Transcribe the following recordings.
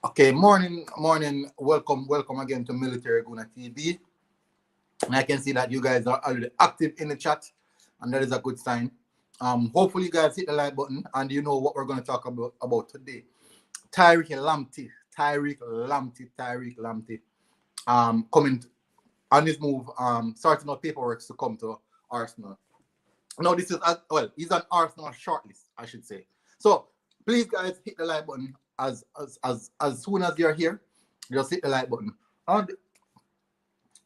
Okay, morning. Welcome again to Military Guna TV. And I can see that you guys are already active in the chat, and that is a good sign. Hopefully you guys hit the like button and you know what we're going to talk about today. Tariq Lamptey. Coming on his move. Sorting out paperwork to come to Arsenal. Now this is he's an Arsenal shortlist, I should say. So please, guys, hit the like button as soon as you're here. Just hit the like button. And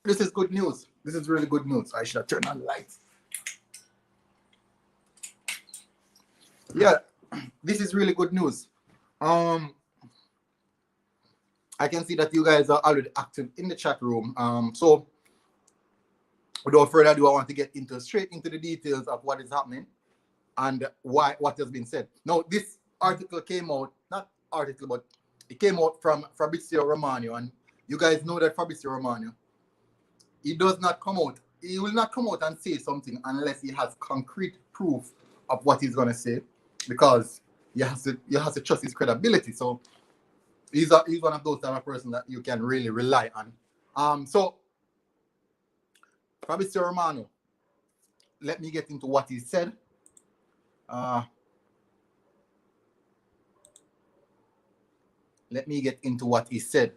this is good news. This is really good news. I should have turned on the lights. Yeah, this is really good news. I can see that you guys are already active in the chat room. So without further ado, I want to get straight into the details of what is happening and what has been said. Now, this article came out, not article, but it came out from Fabrizio Romano, and you guys know that Fabrizio Romano, he will not come out and say something unless he has concrete proof of what he's going to say, because you have to trust his credibility. So he's one of those type of person that you can really rely on. So Fabrizio Romano, let me get into what he said. Let me get into what he said.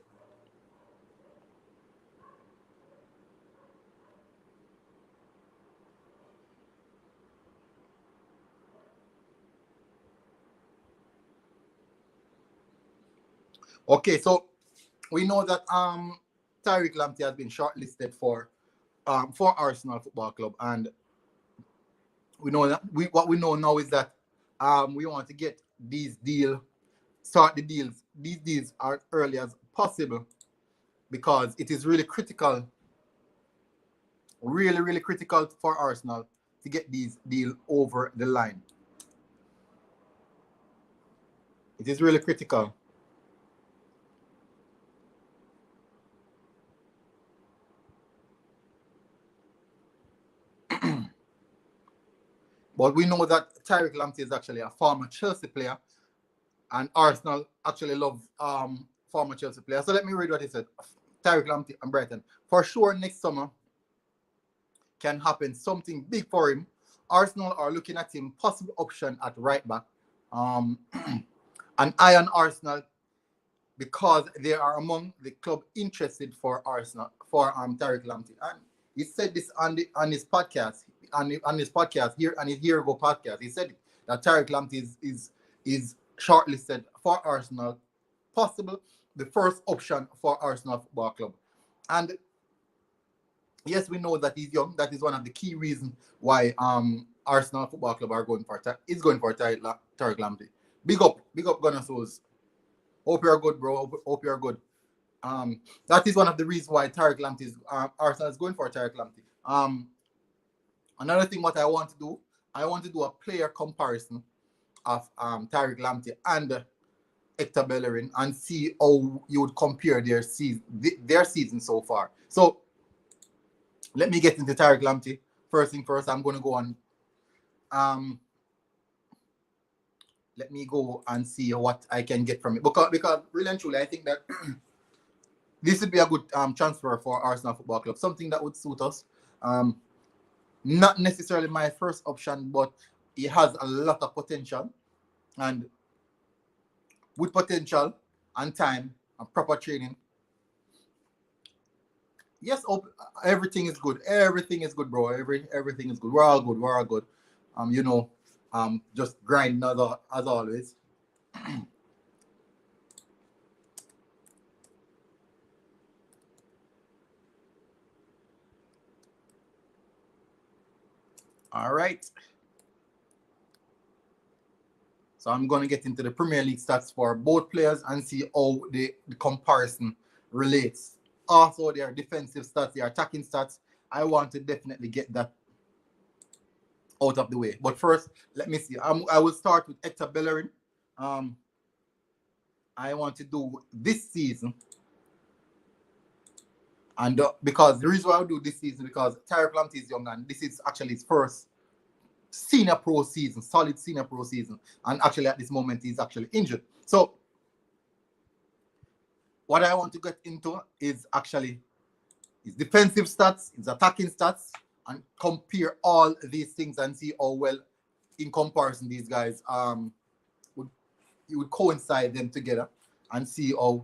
Okay, so we know that Tariq Lamptey has been shortlisted for Arsenal Football Club, and we know that what we know now is that we want to get these deals as early as possible, because it is really critical, really critical for Arsenal to get these deals over the line. It is really critical. But we know that Tariq Lamptey is actually a former Chelsea player, and Arsenal actually love former Chelsea players. So let me read what he said. Tariq Lamptey and Brighton. For sure, next summer can happen something big for him. Arsenal are looking at him, possible option at right back. And I on Arsenal, because they are among the club interested for Arsenal, for Tariq Lamptey. And he said this on his podcast, on his podcast here, on his Here Go podcast. He said that Tariq Lamptey is shortlisted for Arsenal, possible the first option for Arsenal Football Club. And yes, we know that he's young. That is one of the key reasons why Arsenal Football Club are going for Tariq Lamptey. Big up Gunners. Hope you're good, bro. Hope you're good. That is one of the reasons why Tariq Lamptey Arsenal is going for Tariq Lamptey. Another thing what I want to do a player comparison of Tariq Lamptey and Hector Bellerin and see how you would compare their season so far. So let me get into Tariq Lamptey. First thing first, I'm going to go on. Let me go and see what I can get from it, because really and truly, I think that this would be a good transfer for Arsenal Football Club. Something that would suit us. Not necessarily my first option, but he has a lot of potential, and with potential and time and proper training, yes, everything is good. Everything is good, bro. Everything is good. We're all good. Just grind as always. All right. So I'm going to get into the Premier League stats for both players and see how the comparison relates. Also, their defensive stats, their attacking stats. I want to definitely get that out of the way. But first, let me see. I will start with Hector Bellerin. I want to do this season. And because the reason why I do this season, because Tariq Lamptey is young, and this is actually his first senior pro season, solid senior pro season. And actually at this moment, he's actually injured. So what I want to get into is actually his defensive stats, his attacking stats, and compare all these things and see how well, in comparison, these guys would you would coincide them together and see how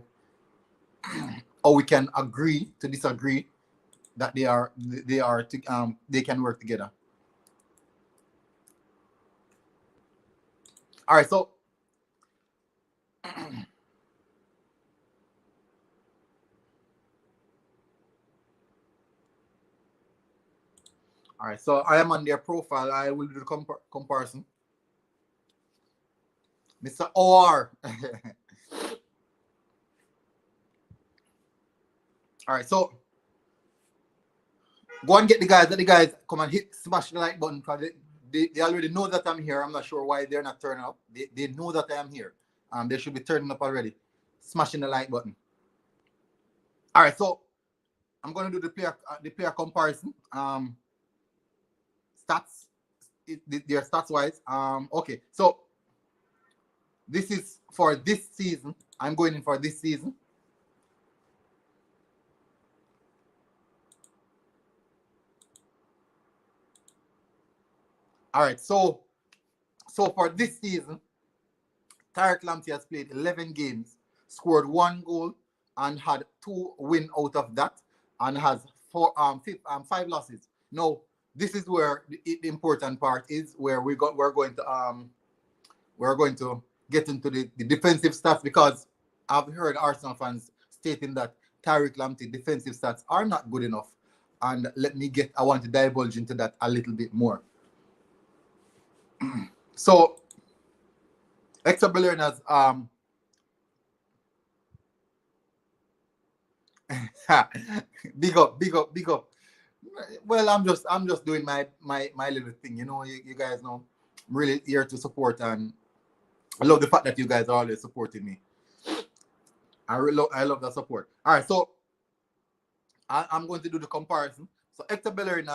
we can agree to disagree that they can work together. All right, so all right, so I am on their profile. I will do the comparison. Mr. OR. All right, so go and get the guys. Let the guys come and smash the like button, because they already know that I'm here. I'm not sure why they're not turning up. They know that I am here. They should be turning up already, smashing the like button. All right, so I'm going to do the player comparison. Stats, their stats wise. Okay, so this is for this season. I'm going in for this season. All right, so for this season, Tariq Lamptey has played 11 games, scored 1 goal, and had 2 wins out of that, and has 5 losses. Now, this is where the important part is, where we're going to get into the defensive stats, because I've heard Arsenal fans stating that Tariq Lamptey defensive stats are not good enough, and I want to divulge into that a little bit more. So Hector Bellerin has big up. Well, I'm just doing my little thing. You guys know I'm really here to support, and I love the fact that you guys are always supporting me. I love that support. All right, so I'm going to do the comparison. So Hector Bellerin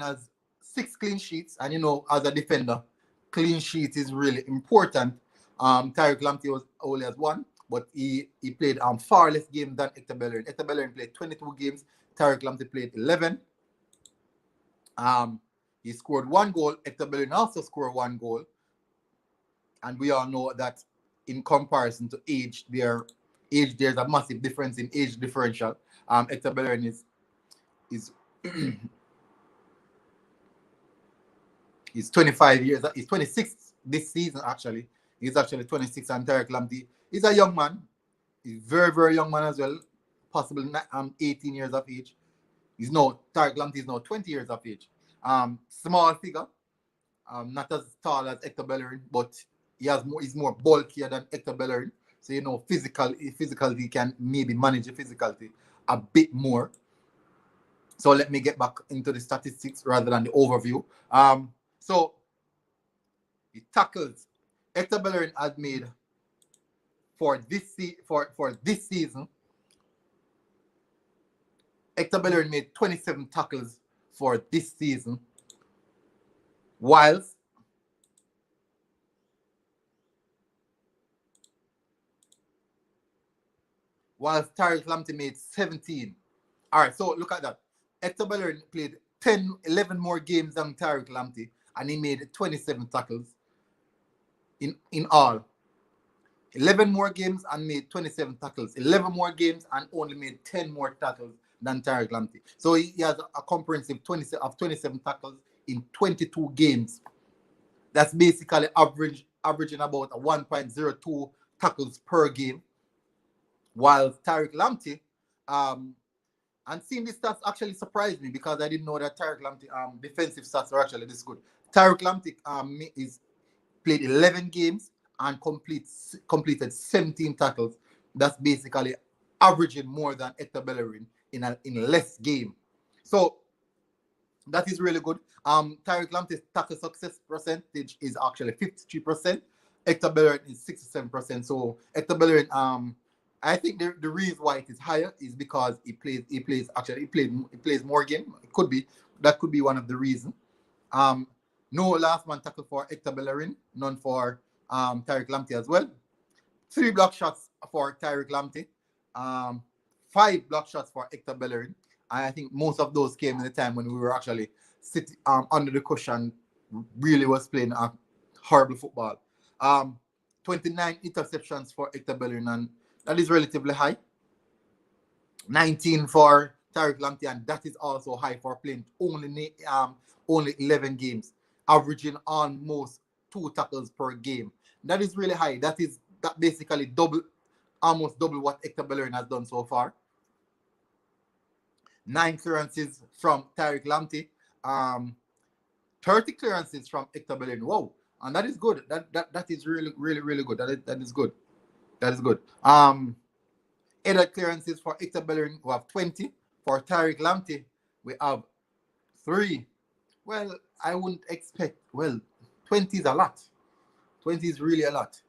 has 6 clean sheets, and as a defender, clean sheet is really important. Tariq Lamptey only has 1, but he played far less games than Hector Bellerin. Hector Bellerin played 22 games. Tariq Lamptey played 11. He scored 1 goal. Hector Bellerin also scored 1 goal. And we all know that in comparison to age, there's a massive difference in age differential. Hector Bellerin is he's 25 years. He's 26 this season, actually. He's actually 26, and Tariq Lamptey is a young man. He's very, very young man as well. Possibly 18 years of age. Tariq Lamptey is now 20 years of age. Small figure. Not as tall as Hector Bellerin, but he's more bulkier than Hector Bellerin. So, physicality can maybe manage the physicality a bit more. So let me get back into the statistics rather than the overview. So the tackles Hector Bellerin has made for this season. Hector Bellerin made 27 tackles for this season, whilst Tariq Lamptey made 17. All right, so look at that. Hector Bellerin played 11 more games than Tariq Lamptey, and he made 27 tackles in all. 11 more games and made 27 tackles. 11 more games and only made 10 more tackles than Tariq Lamptey. So he has a comprehensive 27 tackles in 22 games. That's basically averaging about a 1.02 tackles per game. While Tariq Lamptey, and seeing these stats actually surprised me, because I didn't know that Tariq Lamptey defensive stats are actually this good. Tariq Lamptey is played 11 games and completed 17 tackles. That's basically averaging more than Hector Bellerin in less game. So that is really good. Tariq Lamptey's tackle success percentage is actually 53%. Hector Bellerin is 67%. So Hector Bellerin, I think the reason why it is higher is because he plays more games. That could be one of the reasons. No last man tackle for Hector Bellerin, none for Tariq Lamptey as well. 3 block shots for Tariq Lamptey, 5 block shots for Hector Bellerin. And I think most of those came in the time when we were actually sitting under the cushion, really was playing a horrible football. 29 interceptions for Hector Bellerin, and that is relatively high. 19 for Tariq Lamptey, and that is also high for playing only 11 games, averaging almost 2 tackles per game. That is really high. That basically almost double what Hector Bellerin has done so far. 9 clearances from Tariq Lamptey, 30 clearances from Hector Bellerin. Wow, and that is good. That is really good. That is good. That is good. Headed clearances for Hector Bellerin, we have 20. For Tariq Lamptey, we have 3. Well, I wouldn't expect. Well, 20 is a lot. 20 is really a lot.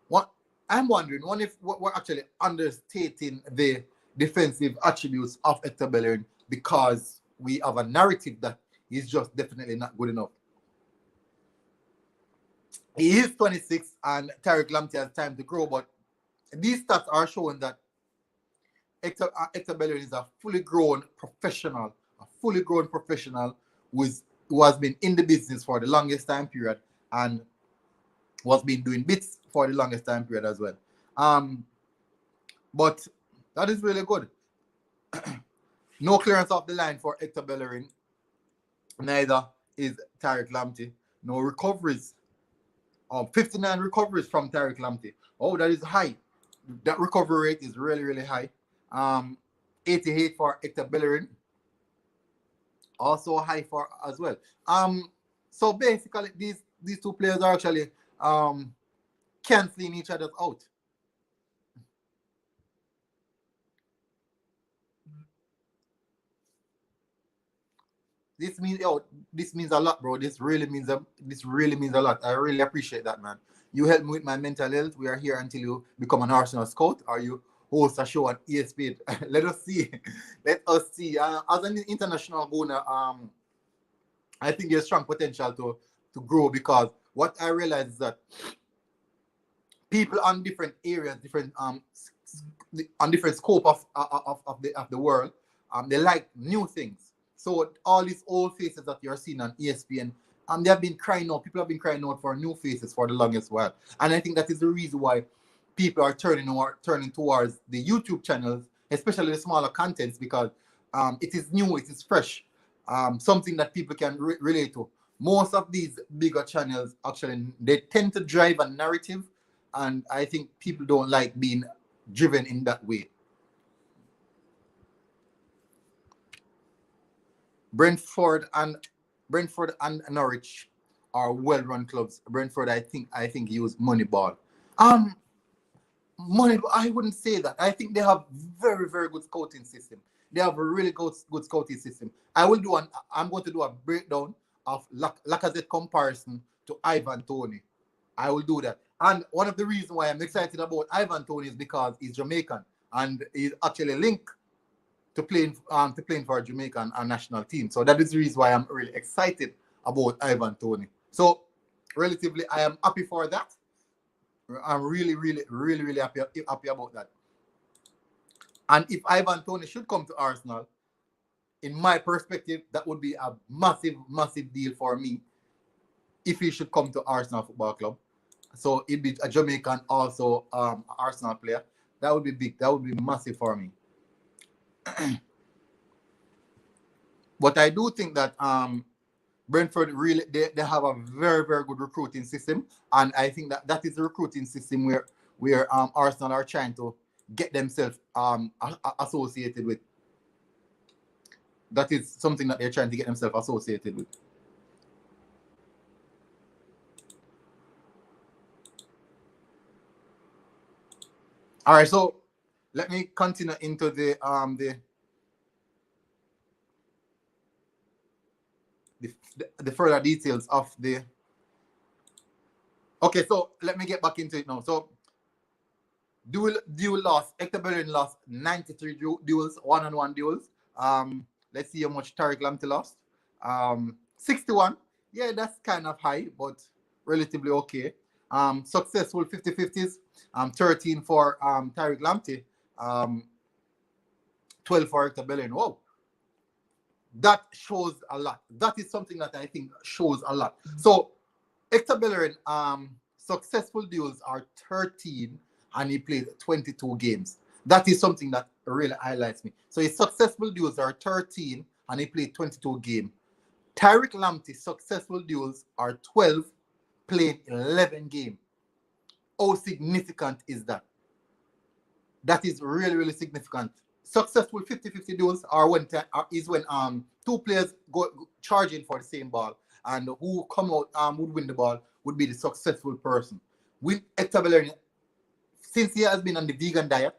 What I'm wondering, if we're actually understating the defensive attributes of Hector Bellerin because we have a narrative that he's just definitely not good enough. He is 26 and Tariq Lamptey has time to grow, but these stats are showing that Hector Bellerin is a fully grown professional who has been in the business for the longest time period and was been doing bits for the longest time period as well. But that is really good. No clearance off the line for Hector Bellerin. Neither is Tariq Lamptey. No recoveries. 59 recoveries from Tariq Lamptey. Oh, that is high. That recovery rate is really high. 88 for Hector Bellerin. Also high for as well. So basically these two players are actually canceling each other out. This means a lot, bro. This really means a lot. I really appreciate that, man. You help me with my mental health. We are here until you become an Arsenal scout or you host a show on ESPN. Let us see. As an international owner, I think there's strong potential to grow, because what I realize is that people on different areas, on different scope of the world, they like new things. So all these old faces that you're seeing on ESPN, they have been crying out. People have been crying out for new faces for the longest while, and I think that is the reason why people are turning towards the YouTube channels, especially the smaller contents, because it is new, it is fresh, something that people can relate to. Most of these bigger channels actually they tend to drive a narrative, and I think people don't like being driven in that way. Brentford and Norwich are well-run clubs. Brentford, I think use Moneyball. Moneyball, I wouldn't say that. I think they have very good scouting system. They have a really good scouting system. I'm going to do a breakdown of Lacazette comparison to Ivan Toney. I will do that. And one of the reasons why I'm excited about Ivan Toney is because he's Jamaican and he's actually linked to playing for a Jamaican national team. So that is the reason why I'm really excited about Ivan Toney. So relatively, I am happy for that. I'm really happy about that. And if Ivan Toney should come to Arsenal, in my perspective, that would be a massive deal for me if he should come to Arsenal Football Club. So he'd be a Jamaican, also Arsenal player. That would be big. That would be massive for me. But I do think that Brentford really they have a very good recruiting system, and I think that is the recruiting system where Arsenal are trying to get themselves associated with. That is something that they're trying to get themselves associated with. All right, so let me continue into the further details of the. Okay, so let me get back into it now. So duel loss. Hector Bellerin lost 93 duels, one-on-one duels. Let's see how much Tariq Lamptey lost. 61. Yeah, that's kind of high, but relatively okay. Successful 50-50s. 13 for Tariq Lamptey, 12 for Hector Bellerin. Wow, that shows a lot. That is something that I think shows a lot. So Hector Bellerin, successful duels are 13 and he played 22 games. That is something that really highlights me. So his successful duels are 13 and he played 22 games. Tariq Lamptey's successful duels are 12, played 11 games. How significant is that? That is really, really significant. Successful 50-50 duels are when two players go charging for the same ball, and who come out would win the ball would be the successful person. With Hector Bellerin, since he has been on the vegan diet,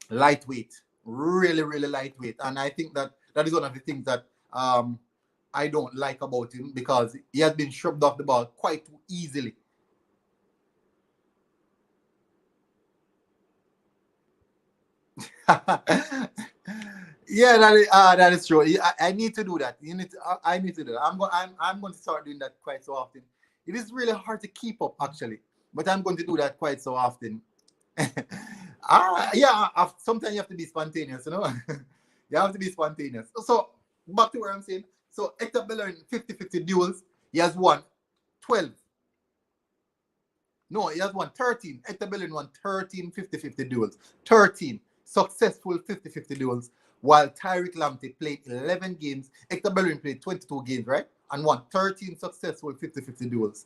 lightweight, really, really lightweight, and I think that is one of the things that I don't like about him, because he has been shrugged off the ball quite easily. Yeah, that is true. I need to do that. I need to do that. I'm going to start doing that quite so often. It is really hard to keep up, actually, but I'm going to do that quite so often. Sometimes you have to be spontaneous, you know. You have to be spontaneous. So back to where I'm saying. So Hector Bellerin 50-50 duels, he has won 12. No, he has won 13. Hector Bellerin won 13 50-50 duels. 13 successful 50-50 duels, while Tariq Lamptey played 11 games. Hector Bellerin played 22 games, right? And won 13 successful 50-50 duels.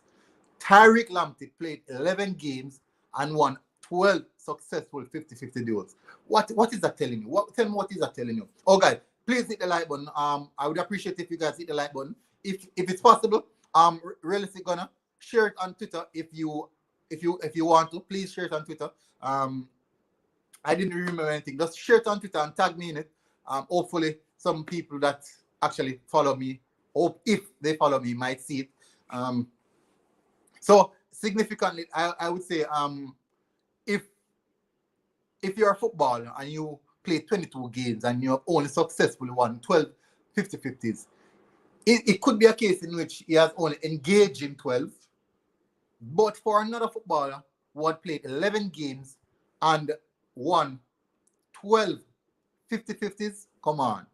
Tariq Lamptey played 11 games and won 12 successful 50-50 duels. What is that telling you? Tell me, what is that telling you? Oh, guys, please hit the like button. I would appreciate if you guys hit the like button. If it's possible, realistically gonna share it on Twitter if you want to. Please share it on Twitter. I didn't remember anything. Just share it on Twitter and tag me in it. Hopefully, some people that actually follow me, hope if they follow me, might see it. So significantly, I would say, if you're a footballer and you play 22 games and you're only successfully won 12 50-50s, it could be a case in which he has only engaged in 12. But for another footballer who had played 11 games and won 12 50-50s, come on.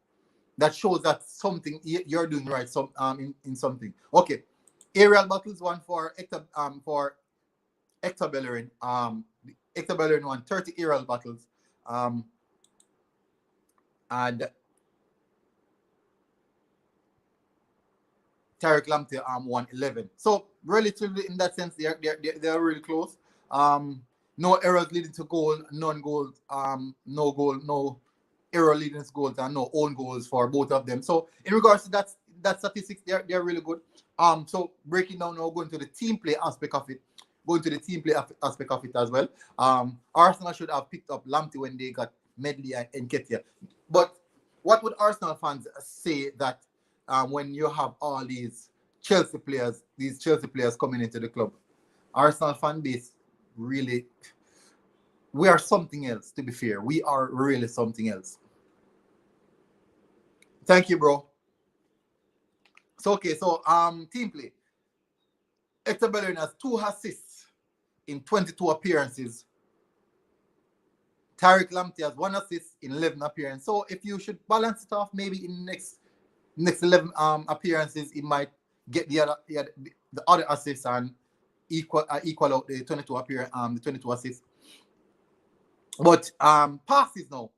That shows that something you're doing right in something. Okay. Aerial battles, one for Hector Bellerin. Hector Bellerin won 30 aerial battles. And Tariq Lamptey won 11. So relatively, in that sense, they're really close. No errors leading to goal, none goals, no goal, no error leading to goals, and no own goals for both of them. So in regards to that statistics, they're really good. So breaking down now, going to the team play aspect of it, as well. Arsenal should have picked up Lamptey when they got Medley and Nketiah. But what would Arsenal fans say that when you have all these Chelsea players coming into the club? Arsenal fan base, really, we are something else, to be fair. We are really something else. Thank you, bro. So, okay, so team play. Hector Bellerin has 2 assists in 22 appearances. Tariq Lamptey has 1 assist in 11 appearances. So if you should balance it off, maybe in next 11 appearances, he might get the other assists and equal out the 22 the 22 assists. But passes now.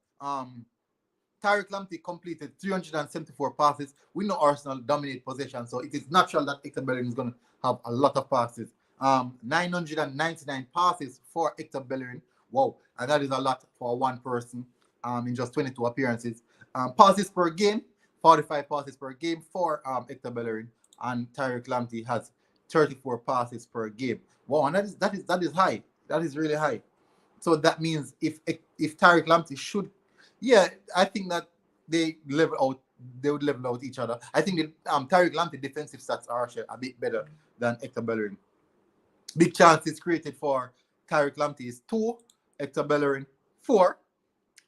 Tariq Lamptey completed 374 passes. We know Arsenal dominate possession, so it is natural that Hector Bellerin is going to have a lot of passes. 999 passes for Hector Bellerin. Wow, and that is a lot for one person in just 22 appearances. Passes per game, 45 passes per game for Hector Bellerin, and Tariq Lamptey has 34 passes per game. Wow, and that is high. That is really high. So that means if Tariq Lamptey should, I think that they would level out each other. I think Tariq Lamptey defensive stats are actually a bit better than Hector Bellerin. Big chances created for Tariq Lamptey is 2, Hector Bellerin 4,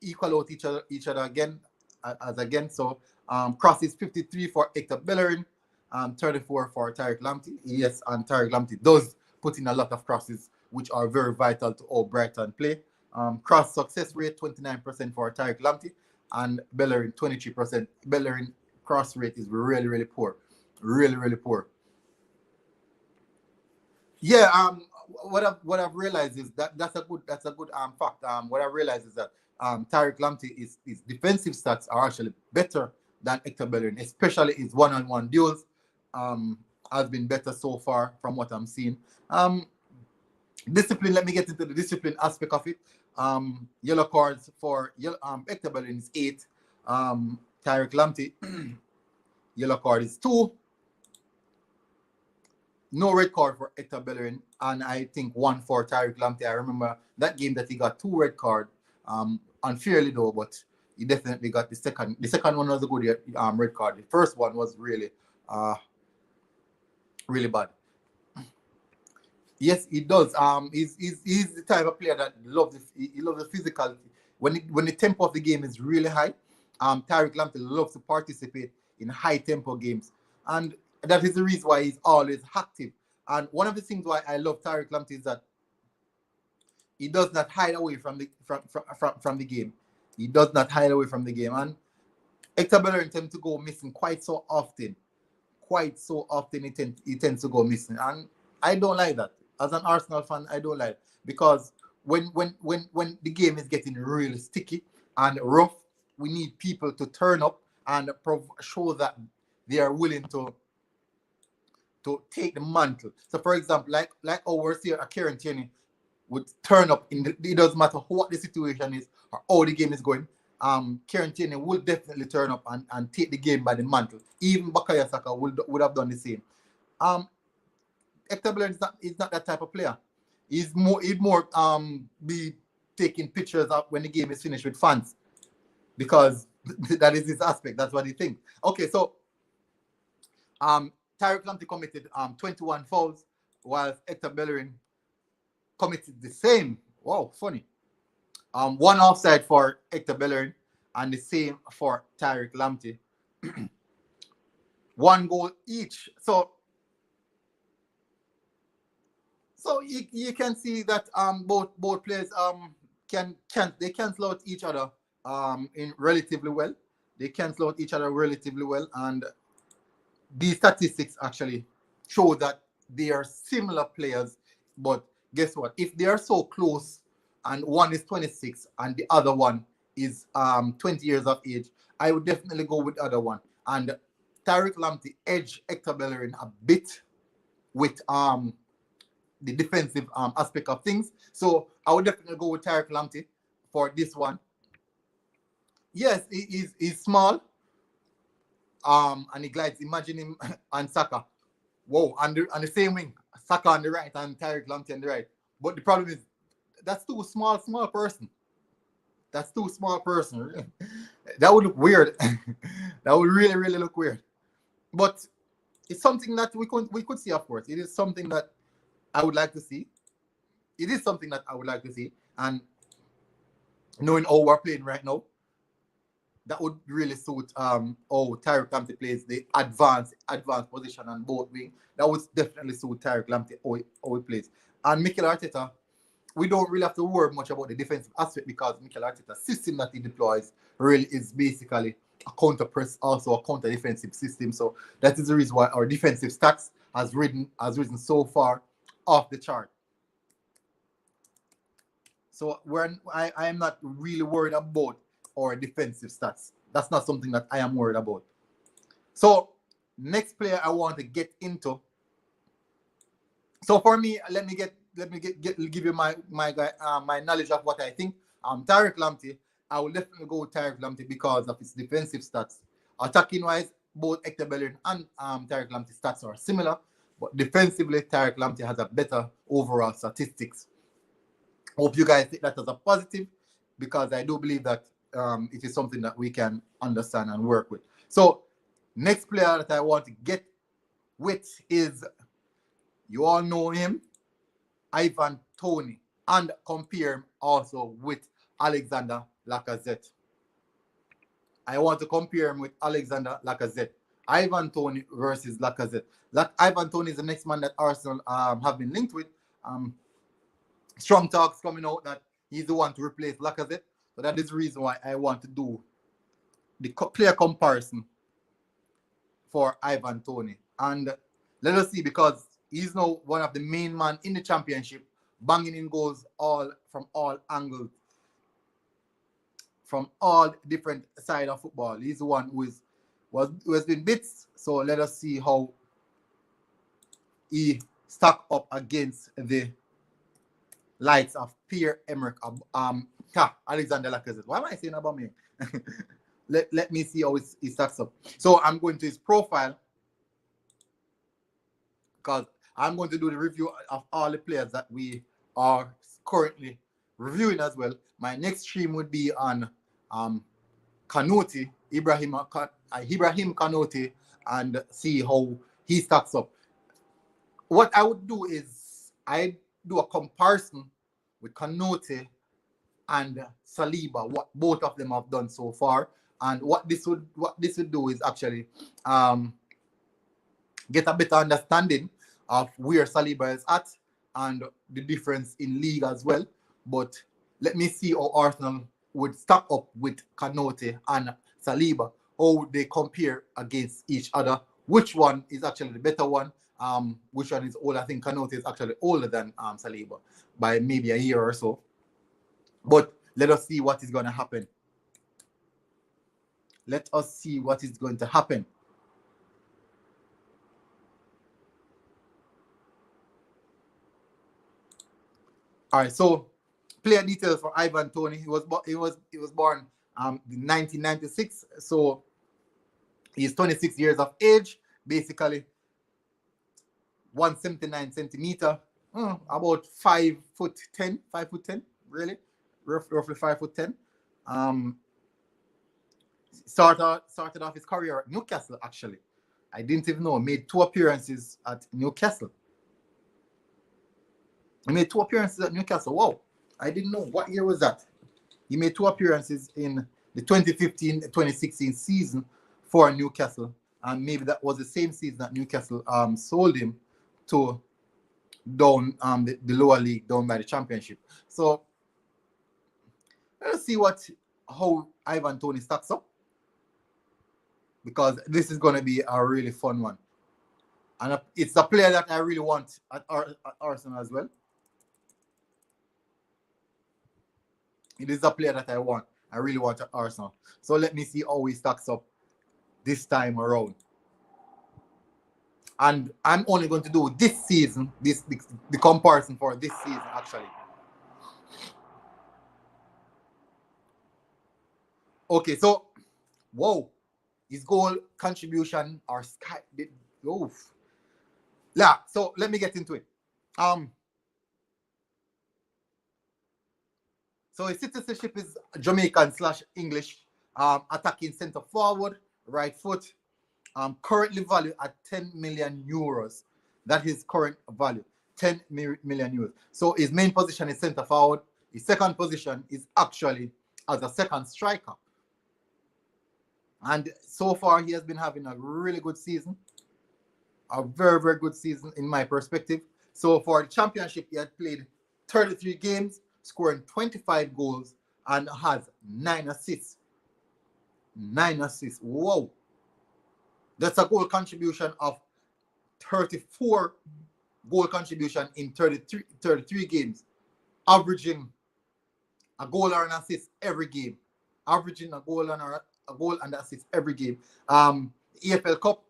equal out each other again. So crosses 53 for Hector Bellerin, 34 for Tariq Lamptey. Yes, and Tariq Lamptey does put in a lot of crosses. which are very vital to how Brighton play. Cross success rate 29% for Tariq Lamptey, and Bellerin 23%. Bellerin cross rate is really, really poor. Really, really poor. Yeah, what I've realized is that that's a good fact. What I realized is that Tariq Lamptey his defensive stats are actually better than Hector Bellerin, especially his one-on-one duels. Has been better so far from what I'm seeing. Discipline. Let me get into the discipline aspect of it. Yellow cards for Hector Bellerin is 8. Tariq Lamptey yellow card is 2. No red card for Hector Bellerin, and I think 1 for Tariq Lamptey. I remember that game that he got 2 red card, unfairly though, but he definitely got the second. The second one was a good red card. The first one was really, really bad. Yes, he does. He's the type of player that loves he loves the physicality. When the tempo of the game is really high, Tariq Lamptey loves to participate in high tempo games, and that is the reason why he's always active. And one of the things why I love Tariq Lamptey is that he does not hide away from the game. He does not hide away from the game. And Hector Bellerin tends to go missing quite so often. Quite so often he tends to go missing. And I don't like that. As an Arsenal fan, I don't like it. Because when the game is getting really sticky and rough, we need people to turn up and show that they are willing to take the mantle. So, for example, like our here, Kieran Tierney would turn up it doesn't matter what the situation is or how the game is going. Kieran Tierney will definitely turn up and take the game by the mantle. Even Bukayo Saka would have done the same. Hector Bellerin is not that type of player. He'd more be taking pictures up when the game is finished with fans, because that is his aspect. That's what he thinks. Okay, so Tariq Lamptey committed 21 fouls, while Hector Bellerin committed the same. Wow, funny. 1 offside for Hector Bellerin and the same for Tariq Lamptey. 1 goal each. So you can see that both players can cancel out each other in relatively well. They cancel out each other relatively well, and these statistics actually show that they are similar players. But guess what? If they are so close, and one is 26 and the other one is 20 years of age, I would definitely go with the other one. And Tariq Lamptey edged Hector Bellerin a bit with the defensive aspect of things. So I would definitely go with Tariq Lamptey for this one. Yes, he's small. And he glides. Imagine him and Saka. Whoa, on the same wing. Saka on the right and Tariq Lamptey on the right. But the problem is that's too small person. That's too small person. That would look weird. That would really, really look weird. But it's something that we could see, of course. It is something that I would like to see. It is something that I would like to see. And knowing how we're playing right now, that would really suit how Tariq Lamptey plays the advanced position on both wing. That would definitely suit Tariq Lamptey how he plays. And Mikel Arteta, we don't really have to worry much about the defensive aspect, because Mikel Arteta's system that he deploys really is basically a counter press, also a counter defensive system. So that is the reason why our defensive stats has risen so far off the chart. So I am not really worried about our defensive stats. That's not something that I am worried about. So next player I want to get into. So for me, let me give you my knowledge of what I think. Tariq Lamptey, I will definitely go with Tariq Lamptey because of his defensive stats. Attacking wise, both Hector Bellerin and Tariq Lamptey stats are similar, but defensively, Tariq Lamptey has a better overall statistics. Hope you guys take that as a positive, because I do believe that it is something that we can understand and work with. So next player that I want to get with is, you all know him, Ivan Toney, and compare him also with Alexander Lacazette. I want to compare him with Alexander Lacazette. Ivan Toney versus Lacazette. Ivan Toney is the next man that Arsenal have been linked with. strong talks coming out that he's the one to replace Lacazette. So that is the reason why I want to do the player comparison for Ivan Toney. And let us see, because he's now one of the main man in the championship, banging in goals from all angles, from all different sides of football. He's the one who has been bits. So let us see how he stack up against the likes of Pierre-Emerick Alexander Lacazette. Why am I saying about me? let me see how he stacks up. So I'm going to his profile, because I'm going to do the review of all the players that we are currently reviewing as well. My next stream would be on Kanouté, Ibrahim Kanouté, and see how he stacks up. What I would do is I do a comparison with Kanouté and Saliba, what both of them have done so far, and what this would do is actually get a better understanding of where Saliba is at and the difference in league as well. But let me see how Arsenal would stack up with Kanouté and Saliba, how they compare against each other, which one is actually the better one, which one is older. I think Kanouté is actually older than Saliba by maybe a year or so. But let us see what is going to happen. Let us see what is going to happen. All right, so player details for Ivan Toney. He was born in 1996, so he's 26 years of age, basically 179 centimeter, about 5'10", 5'10", really, roughly 5'10". Started off his career at Newcastle, actually. I didn't even know. Made 2 appearances at Newcastle. He made 2 appearances at Newcastle. Wow. I didn't know. What year was that? He made 2 appearances in the 2015-2016 season for Newcastle. And maybe that was the same season that Newcastle sold him to down the lower league, down by the Championship. So let's see how Ivan Toney stacks up, because this is going to be a really fun one. And it's a player that I really want at Arsenal as well. It is a player that I want. I really want at Arsenal. So let me see how he stacks up this time around. And I'm only going to do this season, the comparison for this season, actually. Okay, so, whoa. His goal contribution or sky. Yeah, so let me get into it. So his citizenship is Jamaican/English, attacking centre forward, right foot, currently valued at 10 million euros. That is current value, 10 million euros. So his main position is centre forward. His second position is actually as a second striker. And so far, he has been having a really good season. A very, very good season in my perspective. So for the Championship, he had played 33 games, scoring 25 goals, and has 9 assists. 9 assists. Whoa. That's a goal contribution of 34 goal contribution in 33 games, averaging a goal or an assist every game. Averaging a goal and assist every game. EFL Cup,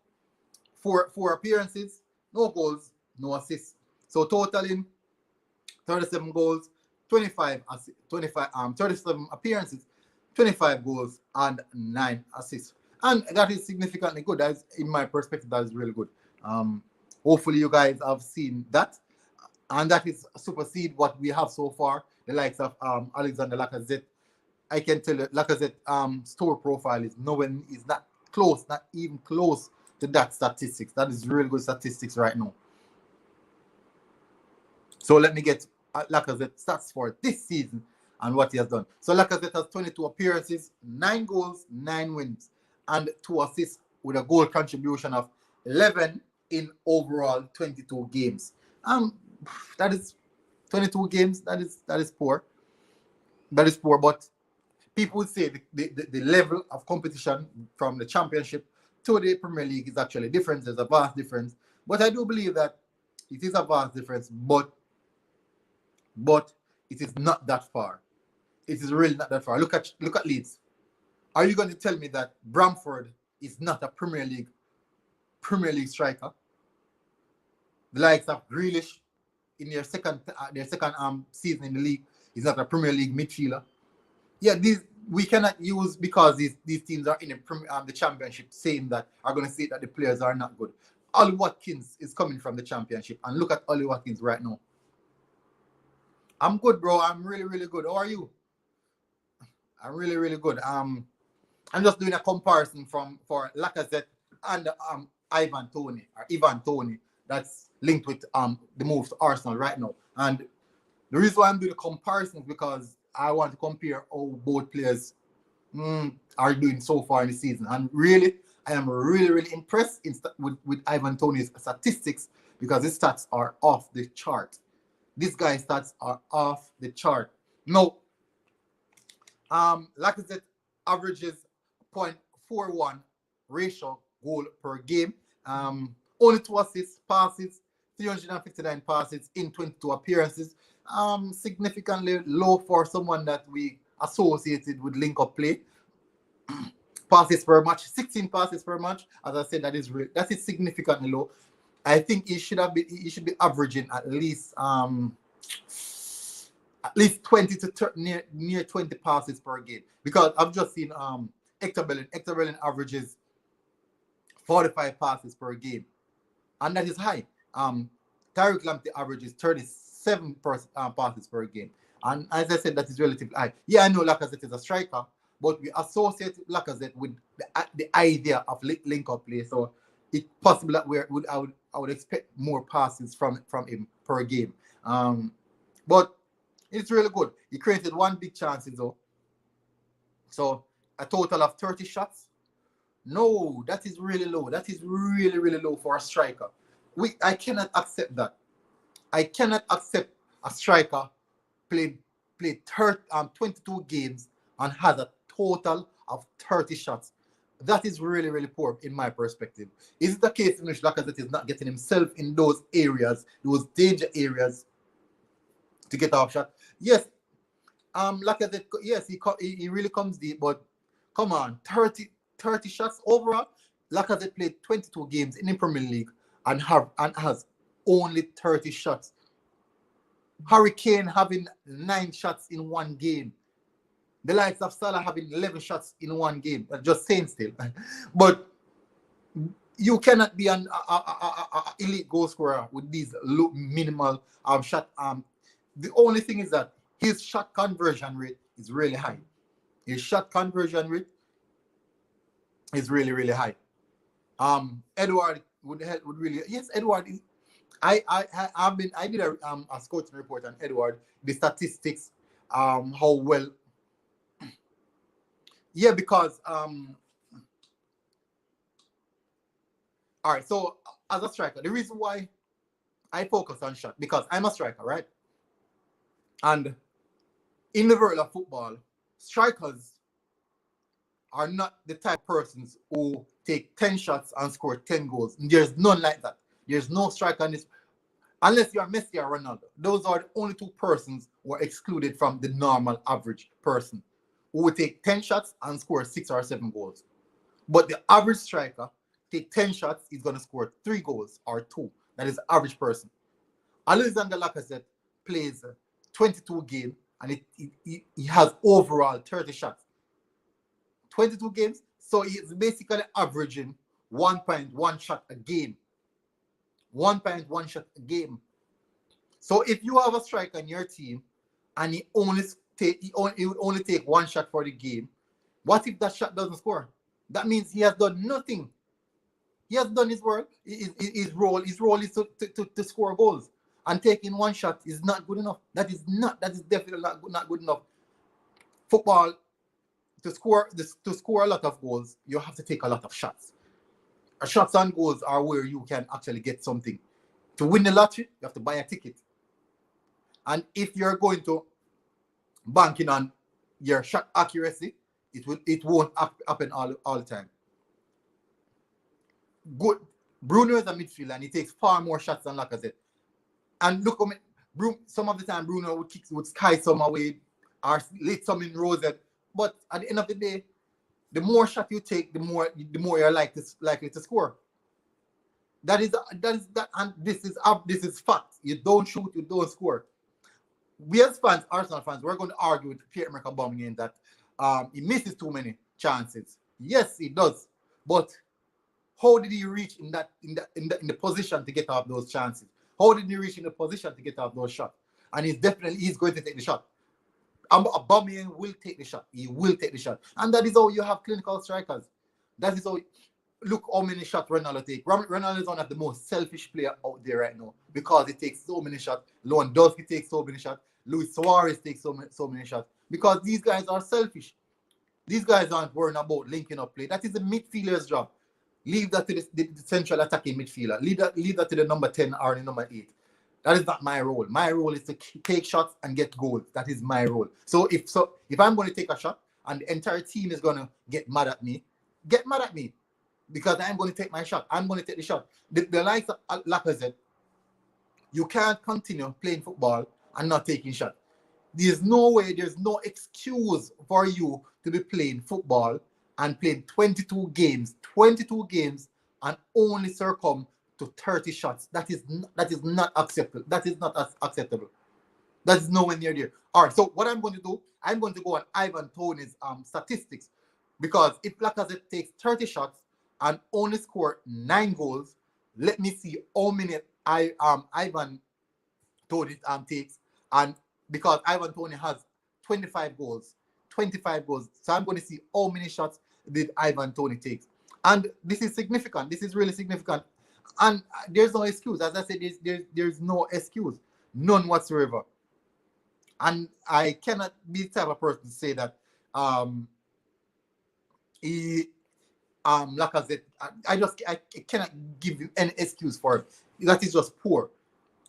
4 appearances, no goals, no assists. So totaling 37 goals, 37 appearances, 25 goals, and 9 assists. And that is significantly good. That is, in my perspective, that is really good. Hopefully you guys have seen that. And that is supersede what we have so far, the likes of Alexander Lacazette. I can tell you, Lacazette store profile is not close, not even close to that statistics. That is really good statistics right now. So let me get Lacazette stats for this season and what he has done. So Lacazette has 22 appearances, 9 goals, 9 wins, and 2 assists with a goal contribution of 11 in overall 22 games. That is 22 games, that is poor. That is poor, but people would say the level of competition from the championship to the Premier League is actually different. There's a vast difference. But I do believe that it is a vast difference, but it is not that far. It is really not that far. Look at Leeds. Are you going to tell me that Brentford is not a Premier League striker? The likes of Grealish in their second season in the league is not a Premier League midfielder. Yeah, these we cannot use because these teams are in the championship saying that are going to say that the players are not good. Ollie Watkins is coming from the championship, and look at Ollie Watkins right now. I'm good, bro. I'm really, really good. How are you? I'm really, really good. I'm just doing a comparison for Lacazette and Ivan Toney that's linked with the move to Arsenal right now. And the reason why I'm doing a comparison is because I want to compare how both players are doing so far in the season. And really, I am really, really impressed with Ivan Toney's statistics because his stats are off the chart. This guy's stats are off the chart. No, Lacazette averages 0.41 ratio goal per game. Only 2 assists, passes, 359 passes in 22 appearances. Significantly low for someone that we associated with link-up play. Passes per match, 16 passes per match. As I said, that is significantly low. I think he should be averaging at least 20 to near 20 passes per game, because I've just seen Hector Bellerin. Hector Bellerin averages 45 passes per game, and that is high. Tariq Lamptey averages 37 passes per game, and as I said, that is relatively high. Yeah, I know Lacazette is a striker, but we associate Lacazette with the idea of link-up play, so it's possible that I would expect more passes from him per game. But it's really good. He created 1 big chance though. So a total of 30 shots. No, that is really low. That is really, really low for a striker. I cannot accept that. I cannot accept a striker played 22 games and has a total of 30 shots. That is really, really poor in my perspective. Is it the case in which Lacazette is not getting himself in those areas, those danger areas, to get off shot? Yes. Lacazette, yes, he really comes deep, but come on, 30 shots overall. Lacazette played 22 games in the Premier League and has only 30 shots. Harry Kane having 9 shots in 1 game. The likes of Salah having 11 shots in 1 game. Just saying still. But you cannot be an elite goal scorer with these low, minimal shot. The only thing is that his shot conversion rate is really high. His shot conversion rate is really high. Edward would really, yes, Edward. I did a scouting report on Edward, the statistics, how well. Yeah, because all right. So as a striker, the reason why I focus on shot, because I'm a striker, right? And in the world of football, strikers are not the type of persons who take 10 shots and score 10 goals. There's none like that. There's no striker in this, unless you are Messi or Ronaldo. Those are the only 2 persons who are excluded from the normal average person who would take 10 shots and score 6 or 7 goals. But the average striker take 10 shots, he's going to score 3 goals or 2. That is the average person. Alexander Lacazette plays 22 games and he has overall 30 shots. 22 games, so he's basically averaging 1.1 shot a game. 1.1 shot a game. So if you have a striker in your team and he would only take 1 shot for the game, what if that shot doesn't score? That means he has done nothing. He has done his work. His role is to score goals. And taking 1 shot is not good enough. That is definitely not good enough. Football, to score a lot of goals, you have to take a lot of shots. Shots and goals are where you can actually get something. To win the lottery, you have to buy a ticket. And if you're going to banking on your shot accuracy, it won't happen all the time. Good. Bruno is a midfielder and he takes far more shots than Lacazette. And look, some of the time Bruno would sky some away or let some in Rosette. But at the end of the day, the more shot you take, the more you're likely to score. That is that, and this is fact. You don't shoot, you don't score. We as fans, Arsenal fans, we're going to argue with Pierre-Emerick Aubameyang that he misses too many chances. Yes, he does. But how did he reach in the position to get off those chances? How did he reach in the position to get off those shots? And he's going to take the shot. Aubameyang will take the shot. He will take the shot. And that is how you have clinical strikers. That is how. Look how many shots Ronaldo takes. Ronaldo is one of the most selfish players out there right now because he takes so many shots. Lewandowski takes so many shots. Luis Suarez takes so many shots because these guys are selfish. These guys aren't worrying about linking up play. That is the midfielder's job. Leave that to the central attacking midfielder. Leave that to the number 10 or the number 8. That is not my role. My role is to take shots and get goals. That is my role. So if I'm going to take a shot and the entire team is going to get mad at me, because I'm going to take my shot. I'm going to take the shot. The likes of Lacazette, you can't continue playing football and not taking shots. There's no way, there's no excuse for you to be playing football and playing 22 games and only succumb to 30 shots. That is not acceptable. That is not acceptable. That is nowhere near there. All right, so what I'm going to do, I'm going to go on Ivan Toney's statistics, because if Lacazette takes 30 shots and only score 9 goals, let me see how many Ivan Toney takes. And because Ivan Toney has 25 goals. So I'm going to see how many shots did Ivan Toney take. And this is significant. This is really significant. And there's no excuse. As I said, there's no excuse. None whatsoever. And I cannot be the type of person to say that Lacazette, I cannot give you any excuse for it. That is just poor.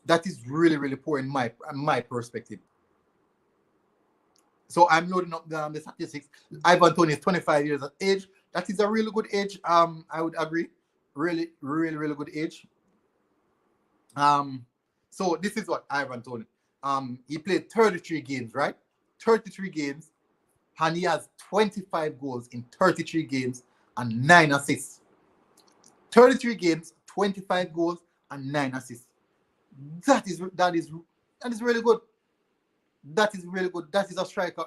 That is really, really poor in my perspective. So I'm loading up the statistics. Ivan Toney is 25 years of age. That is a really good age. I would agree. Really, really, really good age. So this is what Ivan Toney. He played 33 games, right? 33 games, and he has 25 goals in 33 games and 9 assists. 33 games, 25 goals, and 9 assists. That is really good. That is really good. That is a striker.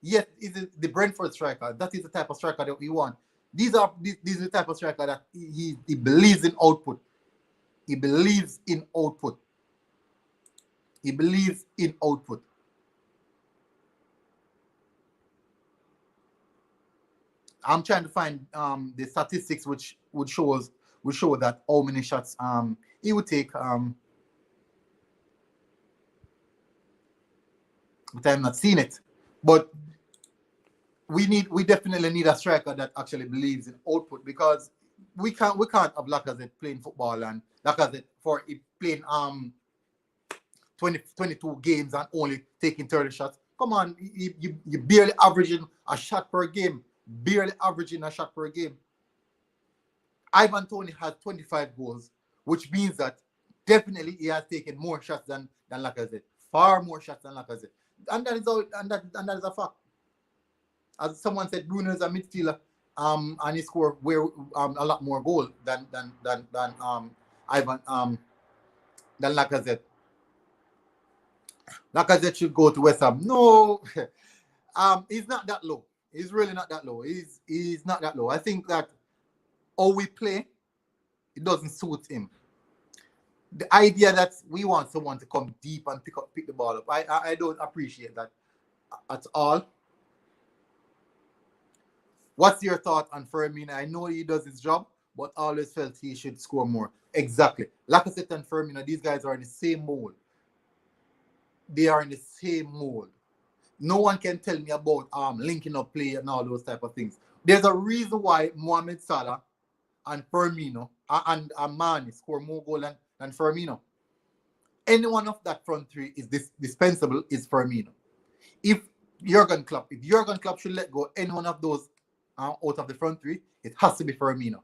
Yes, is the Brentford striker. That is the type of striker that we want. These are the type of striker that he believes in output. He believes in output. He believes in output. I'm trying to find the statistics which would show that how many shots he would take. But I'm not seeing it. But we definitely need a striker that actually believes in output, because we can't have Lacazette playing football and Lacazette for playing 22 games and only taking 30 shots. Come on, you barely averaging a shot per game. Ivan Toney has 25 goals, which means that definitely he has taken more shots than Lacazette. Far more shots than Lacazette. And that is a fact. As someone said, Bruno is a midfielder, and he scored a lot more goals than Lacazette. Lacazette should go to West Ham. No, he's not that low. He's really not that low. He's not that low. I think that how we play, it doesn't suit him. The idea that we want someone to come deep and pick the ball up, I don't appreciate that at all. What's your thought on Firmino? I know he does his job, but always felt he should score more. Exactly. Lacazette and Firmino, these guys are in the same mold. They are in the same mold. No one can tell me about linking up play and all those type of things. There's a reason why Mohamed Salah and Firmino and Mane score more goals than Firmino. any one of that front three is dispensable is Firmino. If Jurgen Klopp should let go any one of those out of the front three, it has to be Firmino.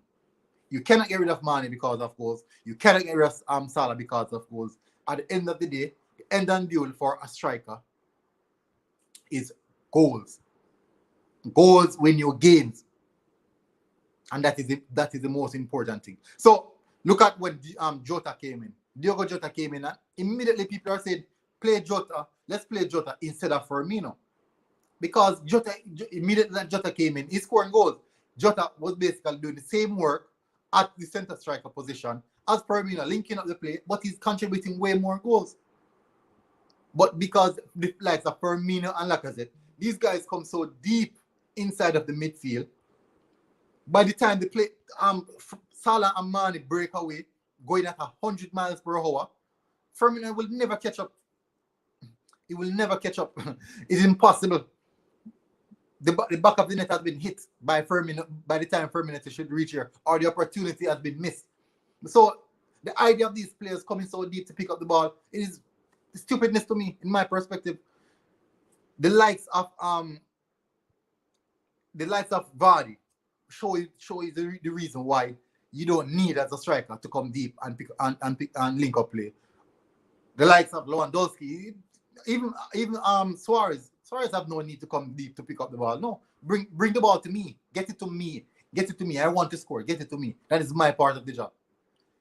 You cannot get rid of Mane because of goals. You cannot get rid of Salah because of goals. At the end of the day, the end and duel for a striker is goals. Goals win you games. And that is the most important thing. So look at when Jota came in. Diogo Jota came in, and immediately people are saying, play Jota, let's play Jota instead of Firmino. Because immediately that Jota came in, he's scoring goals. Jota was basically doing the same work at the center striker position as Firmino, linking up the play, but he's contributing way more goals. But because the likes of Firmino and Lacazette, these guys come so deep inside of the midfield, by the time they play, Salah and Mane break away, going at 100 miles per hour, Firmino will never catch up. He will never catch up. It's impossible. The back of the net has been hit by Firmino by the time Firmino should reach here, or the opportunity has been missed. So the idea of these players coming so deep to pick up the ball is stupidness to me, in my perspective. The likes of Vardy show you the reason why you don't need as a striker to come deep and pick and link up play. The likes of Lewandowski, even Suarez have no need to come deep to pick up the ball. No, bring the ball to me. Get it to me. I want to score. Get it to me. That is my part of the job.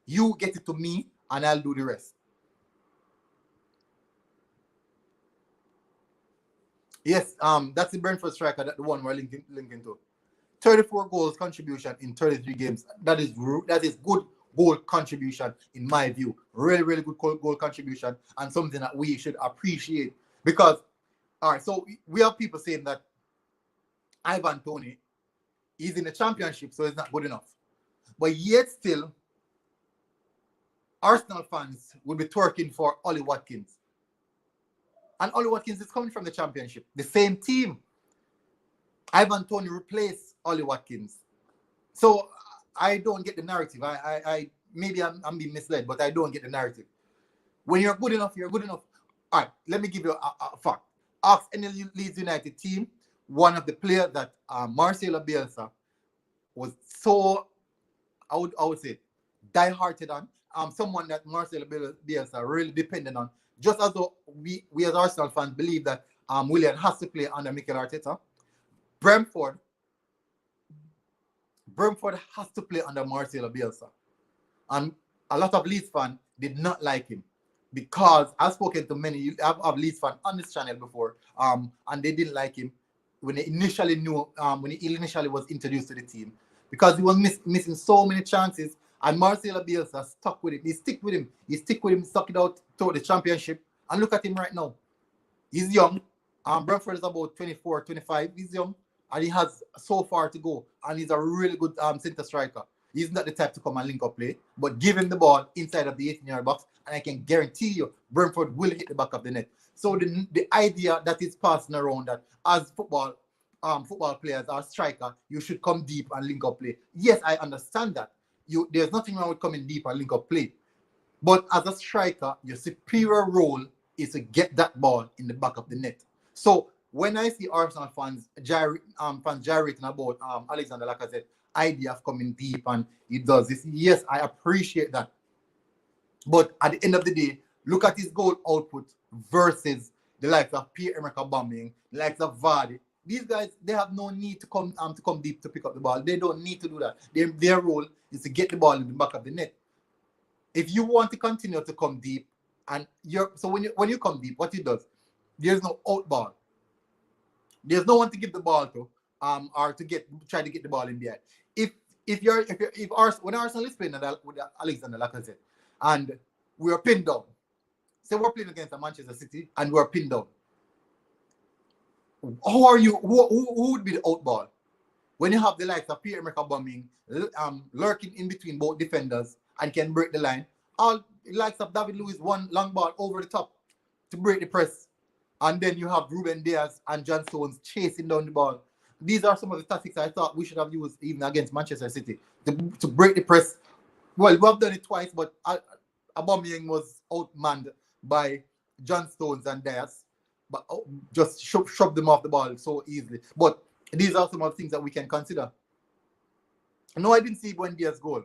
You get it to me, and I'll do the rest. Yes, that's the Brentford striker, that the one we're linking to. 34 goals contribution in 33 games. That is good goal contribution in my view. Really, really good goal contribution, and something that we should appreciate. Because, all right, so we have people saying that Ivan Toney is in the championship, so it's not good enough. But yet still, Arsenal fans will be twerking for Ollie Watkins. And Ollie Watkins is coming from the championship. The same team. Ivan Toney replaced Ollie Watkins. So I don't get the narrative. Maybe I'm being misled, but I don't get the narrative. When you're good enough, you're good enough. All right, let me give you a fact. Ask any Leeds United team, one of the players that Marcelo Bielsa was so, I would say, die-hearted on. Someone that Marcelo Bielsa really depended on. Just as though we as Arsenal fans believe that Willian has to play under Mikel Arteta. Brentford has to play under Marcelo Bielsa. And a lot of Leeds fans did not like him because I've spoken to many of Leeds fans on this channel before, and they didn't like him when they initially when he initially was introduced to the team, because he was missing so many chances, and Marcelo Bielsa stuck with him. He stuck with him, stuck it out to the championship, and look at him right now. He's young. Brentford is about 24, 25. He's young, and he has so far to go, and he's a really good center striker. He's not the type to come and link up play, but give him the ball inside of the 18-yard box, and I can guarantee you Brentford will hit the back of the net. So the idea that is passing around that as football players or striker, you should come deep and link up play. Yes, I understand that. There's nothing wrong with coming deep and link up play. But as a striker, your superior role is to get that ball in the back of the net. So when I see Arsenal fans gyrating about Alexander Lacazette idea of coming deep and he does this, yes, I appreciate that. But at the end of the day, look at his goal output versus the likes of Pierre-Emerick Aubameyang, the likes of Vardy. These guys, they have no need to come deep to pick up the ball. They don't need to do that. Their role is to get the ball in the back of the net. If you want to continue to come deep, and when you come deep, what it does, there's no out ball. There's no one to give the ball to, or to try to get the ball in behind. When Arsenal is playing with Alexander Lacazette, and we are pinned down, say we're playing against Manchester City and we're pinned down, how are you? Who would be the out ball? When you have the likes of Pierre-Emerick Aubameyang lurking in between both defenders and can break the line, all the likes of David Luiz, one long ball over the top to break the press, and then you have Ruben Diaz and John Stones chasing down the ball. These are some of the tactics I thought we should have used even against Manchester City to break the press. Well, we have done it twice, but Aubameyang was outmanned by John Stones and Diaz, but just shove them off the ball so easily. But these are some of the things that we can consider. No, I didn't see Buendia's goal.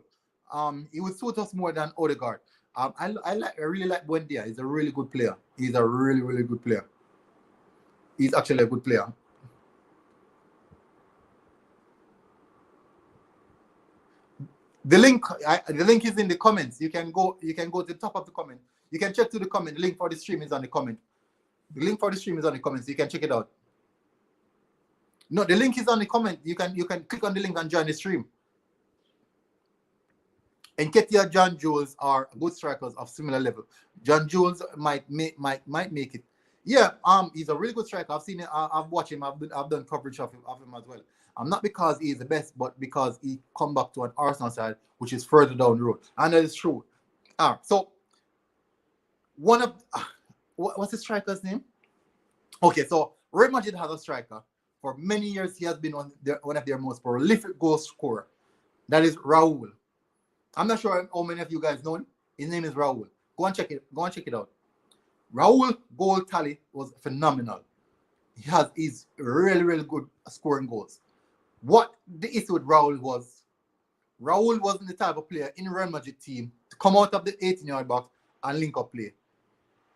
He would suit us more than Odegaard. I really like Buendia. He's a really good player. He's a really, really good player. He's actually a good player. The link is in the comments. You can go to the top of the comment. You can check to the comment. The link for the stream is on the comment. The link for the stream is on the comment, so you can check it out. No, the link is on the comment. You can click on the link and join the stream. Nketiah, John Jules are good strikers of similar level. John Jules might make it. Yeah, he's a really good striker. I've seen it. I've watched him. I've done coverage of him as well. Not because he's the best, but because he come back to an Arsenal side, which is further down the road, and that is true. So one of what's the striker's name? Okay, so Real Madrid has a striker. For many years, he has been one of their most prolific goal scorer. That is Raul. I'm not sure how many of you guys know him. His name is Raul. Go and check it out. Raul goal tally was phenomenal. He's really, really good at scoring goals. What the issue with Raul wasn't the type of player in Real Madrid team to come out of the 18-yard box and link up play.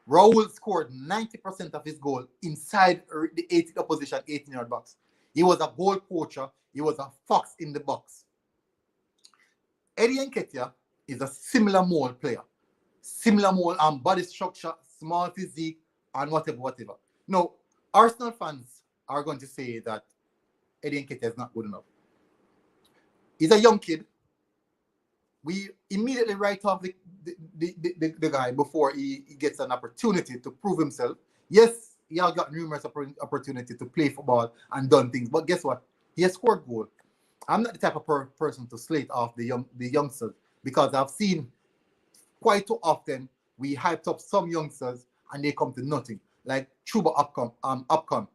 Raul scored 90% of his goal inside the opposition 18-yard box. He was a goal poacher. He was a fox in the box. Eddie Nketiah is a similar mold player. Similar mold and body structure, small physique, and whatever. Now, Arsenal fans are going to say that Eddie Nketiah is not good enough. He's a young kid. We immediately write off the guy before he gets an opportunity to prove himself. Yes, he has got numerous opportunities to play football and done things, but guess what? He has scored goals. I'm not the type of person to slate off the youngsters, because I've seen quite too often we hyped up some youngsters and they come to nothing. Like Chuba Upcombe.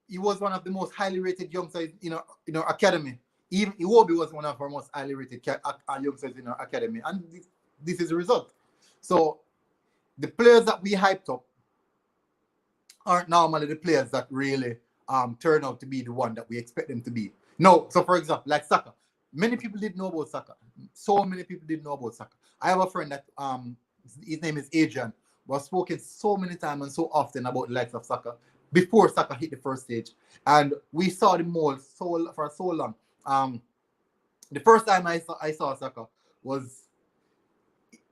He was one of the most highly rated youngsters in our academy. Even Iwobi was one of our most highly rated youngsters in our academy, and this is the result. So the players that we hyped up aren't normally the players that really turn out to be the one that we expect them to be. No, so for example, like Saka. Many people didn't know about Saka. So many people didn't know about Saka. I have a friend that his name is Adrian, was spoken so many times and so often about the likes of Saka before Saka hit the first stage. And we saw the mold for so long. The first time I saw Saka was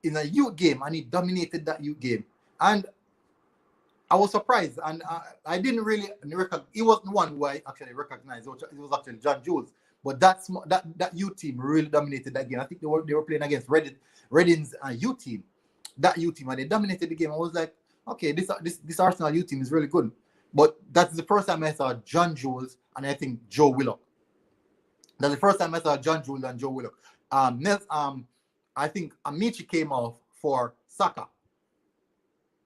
in a youth game, and he dominated that youth game. And I was surprised, and I didn't really recognize. He wasn't the one who I actually recognized. It was actually John Jules. But that youth team really dominated that game. I think they were playing against Reading's youth team. That youth team, and they dominated the game. I was like, okay, this Arsenal youth team is really good. But that's the first time I saw John Jules and I think Joe Willock. That's the first time I saw John Jules and Joe Willock. I think Amici came off for Saka.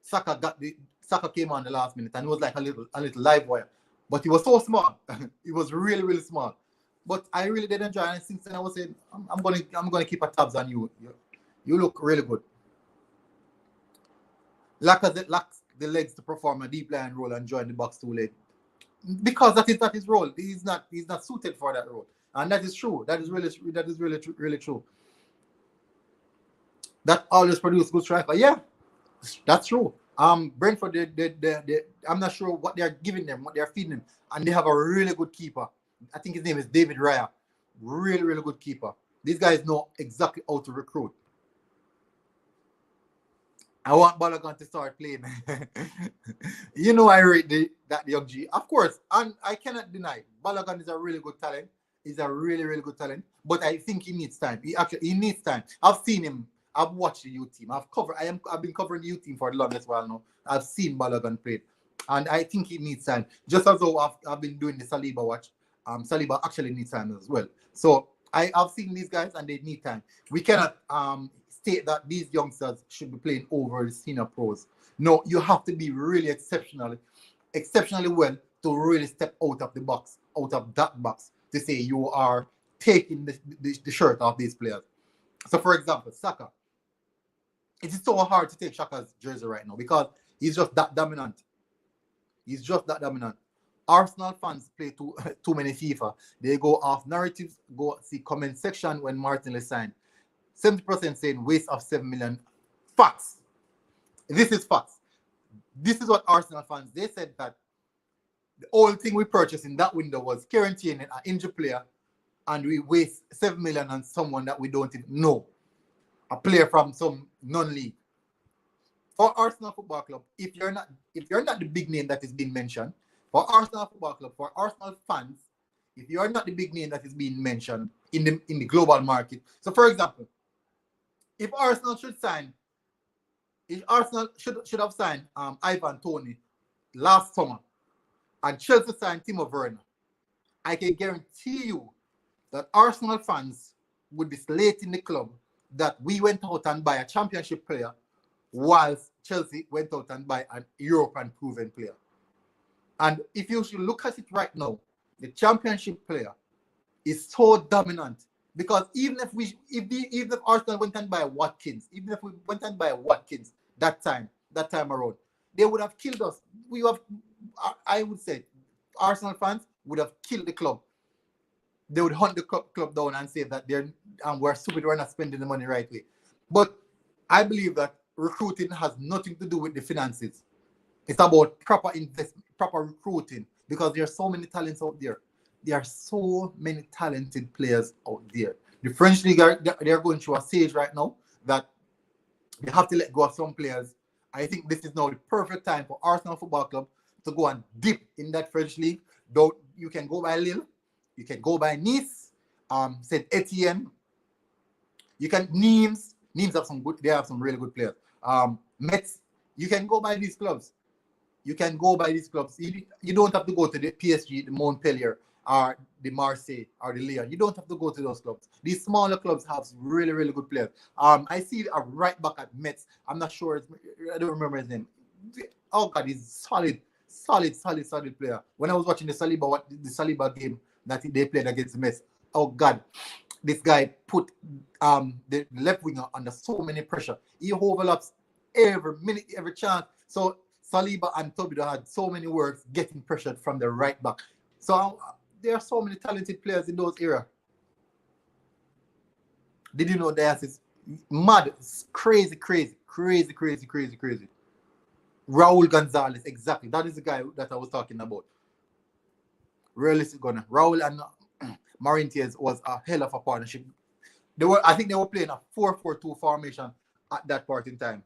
Saka came on the last minute, and it was like a little live wire. But he was so small. He was really, really small. But I really did enjoy it. And since then I was saying, I'm gonna keep a tabs on you. You look really good. Lacazette lacks the legs to perform a deep line role and join the box too late. Because that is his role. He's not suited for that role. And that is true. That is really true. That always produce good striker. Yeah, that's true. Brentford, I'm not sure what they're giving them, what they're feeding them, and they have a really good keeper. I think his name is David Raya. Really, really good keeper. These guys know exactly how to recruit. I want Balogun to start playing. I rate that young G. Of course, and I cannot deny Balogun is a really good talent. He's a really, really good talent. But I think he needs time. He needs time. I've seen him. I've watched the youth team. I've been covering the youth team for the longest while now. I've seen Balogun play. And I think he needs time. Just as though I've been doing the Saliba watch. Saliba actually needs time as well. So I've seen these guys and they need time. We cannot state that these youngsters should be playing over the senior pros. No, you have to be really exceptionally well to really step out of that box to say you are taking the shirt off these players. So for example, Saka. it is so hard to take Xhaka's jersey right now because he's just that dominant. He's just that dominant. Arsenal fans play too many FIFA. They go off narratives, go see comment section when Martinelli signed. 70% saying waste of 7 million. Facts. This is facts. This is what Arsenal fans, they said that the only thing we purchased in that window was quarantining an injured player, and we waste 7 million on someone that we don't even know. A player from some non-league. For Arsenal Football Club, if you're not the big name that is being mentioned, for Arsenal Football Club, for Arsenal fans, if you are not the big name that is being mentioned in the global market. So for example, if Arsenal should have signed Ivan Toney last summer, and Chelsea signed Timo Werner, I can guarantee you that Arsenal fans would be slating the club that we went out and buy a championship player, whilst Chelsea went out and buy an European proven player. And if you should look at it right now, the championship player is so dominant because even if Arsenal went and buy Watkins, even if we went and buy Watkins that time around, they would have killed us. I would say Arsenal fans would have killed the club. They would hunt the club down and say that we're stupid, we're not spending the money right way. But I believe that recruiting has nothing to do with the finances. It's about proper investment, proper recruiting, because there are so many talents out there. There are so many talented players out there. The French League, they're going through a stage right now that they have to let go of some players. I think this is now the perfect time for Arsenal Football Club to go and dip in that French League. Though you can go by Lille, you can go by Nice, Saint Etienne. You can Nimes have some good. They have some really good players. Metz. You can go by these clubs. You don't have to go to the PSG, the Montpellier, or the Marseille, or the Lyon. You don't have to go to those clubs. These smaller clubs have really, really good players. I see a right back at Metz. I'm not sure. I don't remember his name. Oh God, he's solid player. When I was watching the Saliba game that they played against Metz, oh God, this guy put the left winger under so many pressure. He overlaps every minute, every chance. So Saliba and Tobido had so many works getting pressured from the right back. So there are so many talented players in those areas. Did you know that is mad? It's crazy. Raul Gonzalez, exactly. That is the guy that I was talking about. Realistic gunner. Raul and Marintiers was a hell of a partnership. I think they were playing a 4-4-2 formation at that point in time.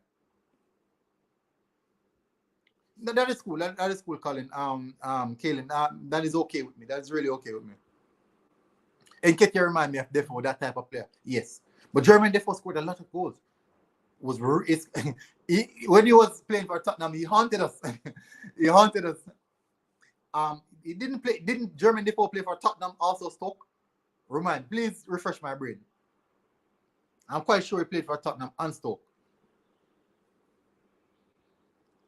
That is cool. That is cool, Colin. Kaylin, that is okay with me. That is really okay with me. Nketiah remind me of Defoe, that type of player. Yes. But Jermaine Defoe scored a lot of goals. When he was playing for Tottenham, he haunted us. Didn't Jermaine Defoe play for Tottenham, also Stoke? Remind, please refresh my brain. I'm quite sure he played for Tottenham and Stoke.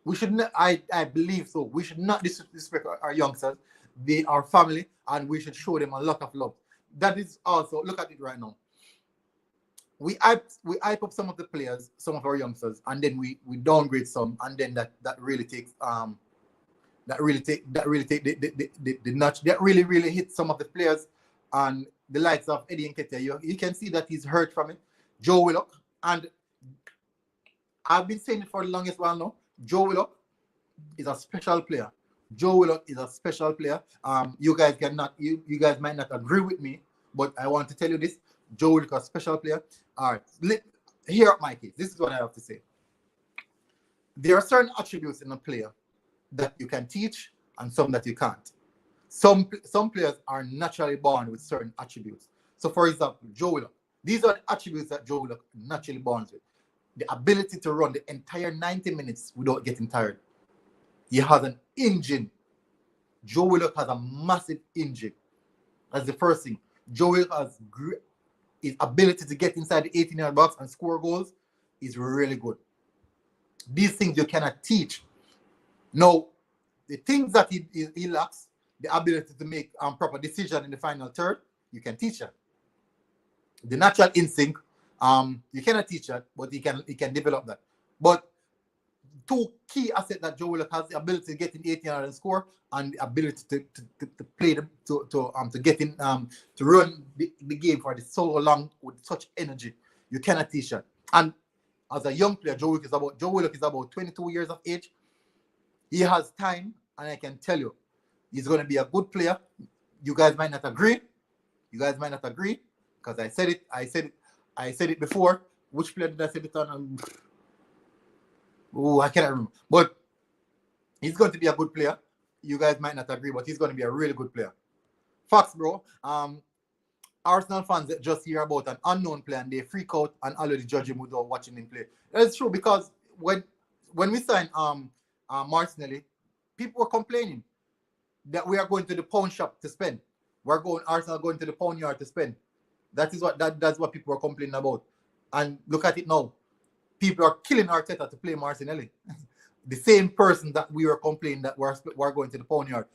We should not, I believe so. We should not disrespect our youngsters. They are family, and we should show them a lot of love. That is also, look at it right now. We hype up some of the players, some of our youngsters, and then we downgrade some, and then that really takes the notch. That really hits some of the players, and the likes of Eddie Nketiah. You can see that he's hurt from it. Joe Willock, and I've been saying it for the longest while now. Joe Willock is a special player. You guys might not agree with me, but I want to tell you this. Joe Willock is a special player. All right, here at my case, this is what I have to say. There are certain attributes in a player that you can teach and some that you can't. Some players are naturally born with certain attributes. So, for example, Joe Willock. These are the attributes that Joe Willock naturally born with. The ability to run the entire 90 minutes without getting tired. He has an engine. Joe Willock has a massive engine. That's the first thing. Joe Willock has his ability to get inside the 18-yard box and score goals is really good. These things you cannot teach. Now, the things that he lacks, the ability to make proper decision in the final third, you can teach him. The natural instinct, You cannot teach that, but he can develop that. But two key assets that Joe Willock has: the ability to get in 18 and score, and the ability to play them to get in to run the game for so long with such energy. You cannot teach that. And as a young player, Joe Willock is about 22 years of age. He has time, and I can tell you, he's going to be a good player. You guys might not agree. Because I said it before. Which player did I say it on? I cannot remember. But he's going to be a good player. You guys might not agree, but he's going to be a really good player. Facts, bro. Arsenal fans that just hear about an unknown player and they freak out and already judge him without watching him play. That's true, because when we signed Martinelli, people were complaining that we are going to the pawn shop to spend. Arsenal going to the pawn yard to spend. That's what people were complaining about. And look at it now. People are killing Arteta to play Martinelli. The same person that we were complaining that we're going to the pawn yard.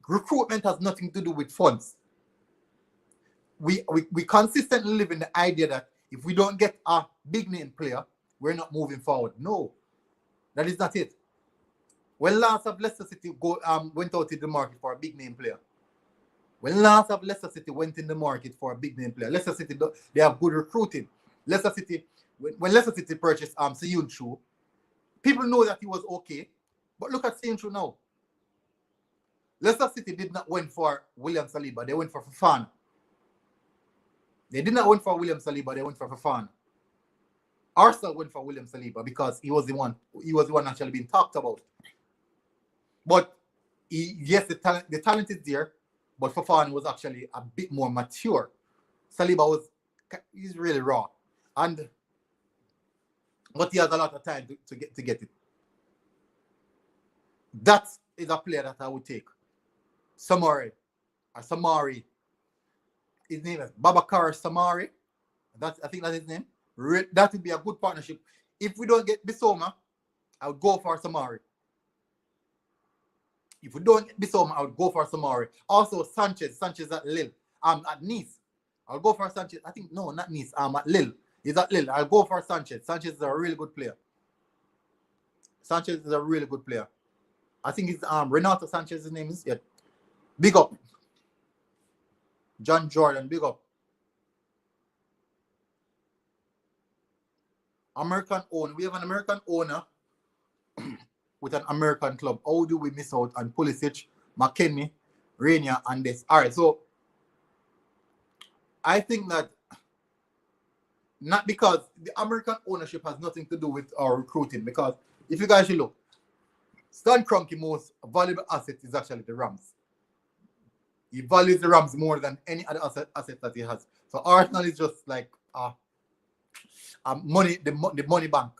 Recruitment has nothing to do with funds. We consistently live in the idea that if we don't get a big name player, we're not moving forward. No, that is not it. When last of Leicester City went out in the market for a big name player? When last of Leicester City went in the market for a big name player? Leicester City, they have good recruiting. Leicester City, when Leicester City purchased Seyunchu, people know that he was okay. But look at Seyunchu now. Leicester City did not went for William Saliba. They went for Fofana. They did not went for William Saliba. They went for Fofana. Arsenal went for William Saliba because he was the one actually being talked about. But yes, the talent is there, but Fofana was actually a bit more mature. Saliba he's really raw, but he has a lot of time to get it. That is a player that I would take. Samari. His name is Babakar Samari. I think that's his name. That would be a good partnership. If we don't get Bissouma, I would go for Samari. If we don't get Bissouma, I would go for Samari. Also, Sanchez at Lille. At Nice. I'll go for Sanchez. I think, no, not Nice. At Lille. He's at Lille. I'll go for Sanchez. Sanchez is a really good player. I think it's Renato Sanchez's name is. Yeah. Big up. John Jordan, big up. American owner. We have an American owner with an American club. How do we miss out on Pulisic, McKennie, Rainier, and this? All right, so I think that not because the American ownership has nothing to do with our recruiting, because if you guys should look, Stan Kroenke's most valuable asset is actually the Rams. He values the Rams more than any other asset that he has. So Arsenal is just like the money bank.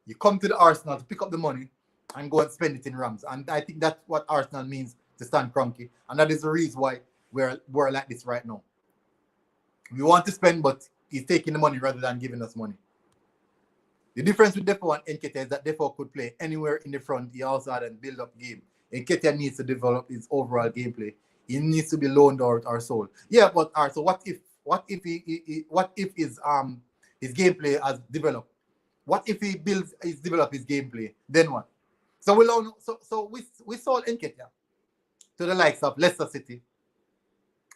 You come to the Arsenal to pick up the money and go and spend it in Rams. And I think that's what Arsenal means to Stan Kroenke. And that is the reason why we're like this right now. We want to spend, but he's taking the money rather than giving us money. The difference with Defoe and Nketiah is that Defoe could play anywhere in the front. He also had a build-up game. Nketiah needs to develop his overall gameplay. He needs to be loaned out or sold. Yeah, but so what if his gameplay has developed? What if he develop his gameplay? Then what? So we sold Nketiah to the likes of Leicester City.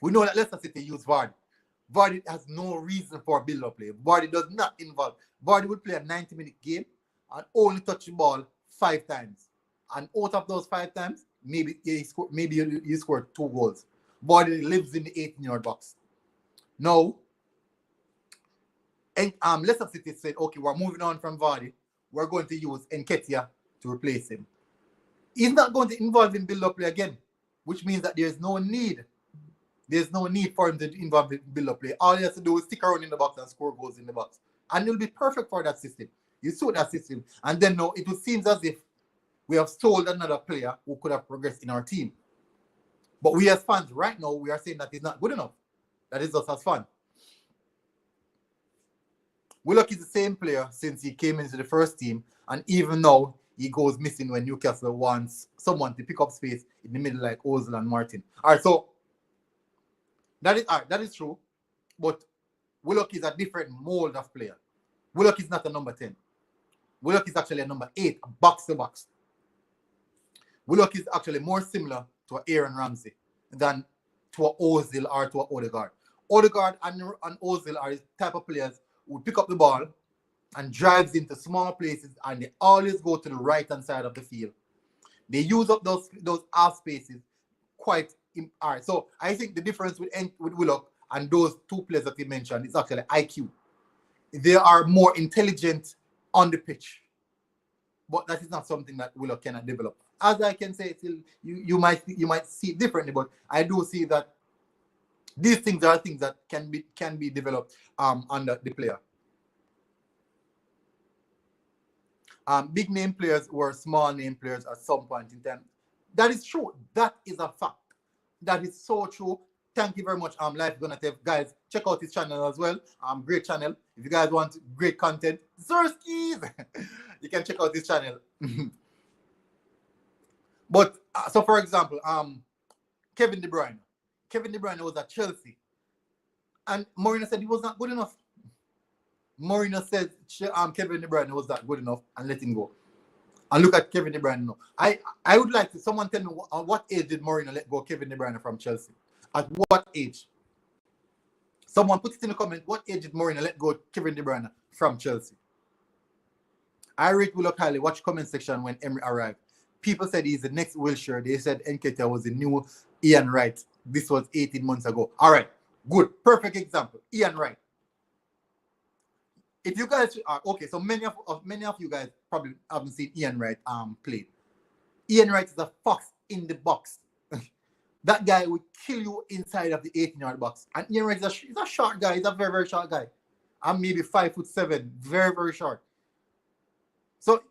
We know that Leicester City use Vardy. Vardy has no reason for build-up play. Vardy does not involve. Vardy would play a 90-minute game and only touch the ball 5 times. And out of those 5 times, maybe you scored 2 goals. Vardy lives in the 18-yard box. Now, Leicester City said, okay, we're moving on from Vardy. We're going to use Nketiah to replace him. He's not going to involve in build-up play again, which means that there's no need. There's no need for him to involve in build-up play. All he has to do is stick around in the box and score goals in the box. And he'll be perfect for that system. You suit that system. And then now it seems as if we have sold another player who could have progressed in our team. But we as fans, right now, we are saying that he's not good enough. That is us as fans. Willock is the same player since he came into the first team. And even now, he goes missing when Newcastle wants someone to pick up space in the middle like Ozil and Martin. All right, so that is true. But Willock is a different mold of player. Willock is not a number 10. Willock is actually a number 8, box to box. Willock is actually more similar to Aaron Ramsey than to a Ozil or to a Odegaard. Odegaard and Ozil are the type of players who pick up the ball and drives into small places, and they always go to the right-hand side of the field. They use up those half spaces quite hard. So I think the difference with Willock and those two players that you mentioned is actually IQ. They are more intelligent on the pitch, but that is not something that Willock cannot develop. As I can say, you might see it differently, but I do see that these things are things that can be developed under the player. Big name players were small name players at some point in time. That is true. That is a fact. That is so true. Thank you very much. Life Donative. Guys, check out his channel as well. Great channel. If you guys want great content, Zerskis, you can check out his channel. But so for example, Kevin De Bruyne. Kevin De Bruyne was at Chelsea, and Mourinho said he was not good enough. Mourinho said Kevin De Bruyne was not good enough and let him go. And look at Kevin De Bruyne now. I would like to someone tell me at what age did Mourinho let go Kevin De Bruyne from Chelsea? At what age? Someone put it in the comment. What age did Mourinho let go Kevin De Bruyne from Chelsea? I rate Willock highly. Watch comment section when Emery arrived. People said he's the next Wilshere. They said Nketiah was the new Ian Wright. This was 18 months ago. All right, good, perfect example. Ian Wright. If you guys are okay, so many of you guys probably haven't seen Ian Wright play. Ian Wright is a fox in the box. That guy would kill you inside of the 18-yard box. And Ian Wright is a short guy. He's a very, very short guy. I'm maybe 5'7", very, very short. So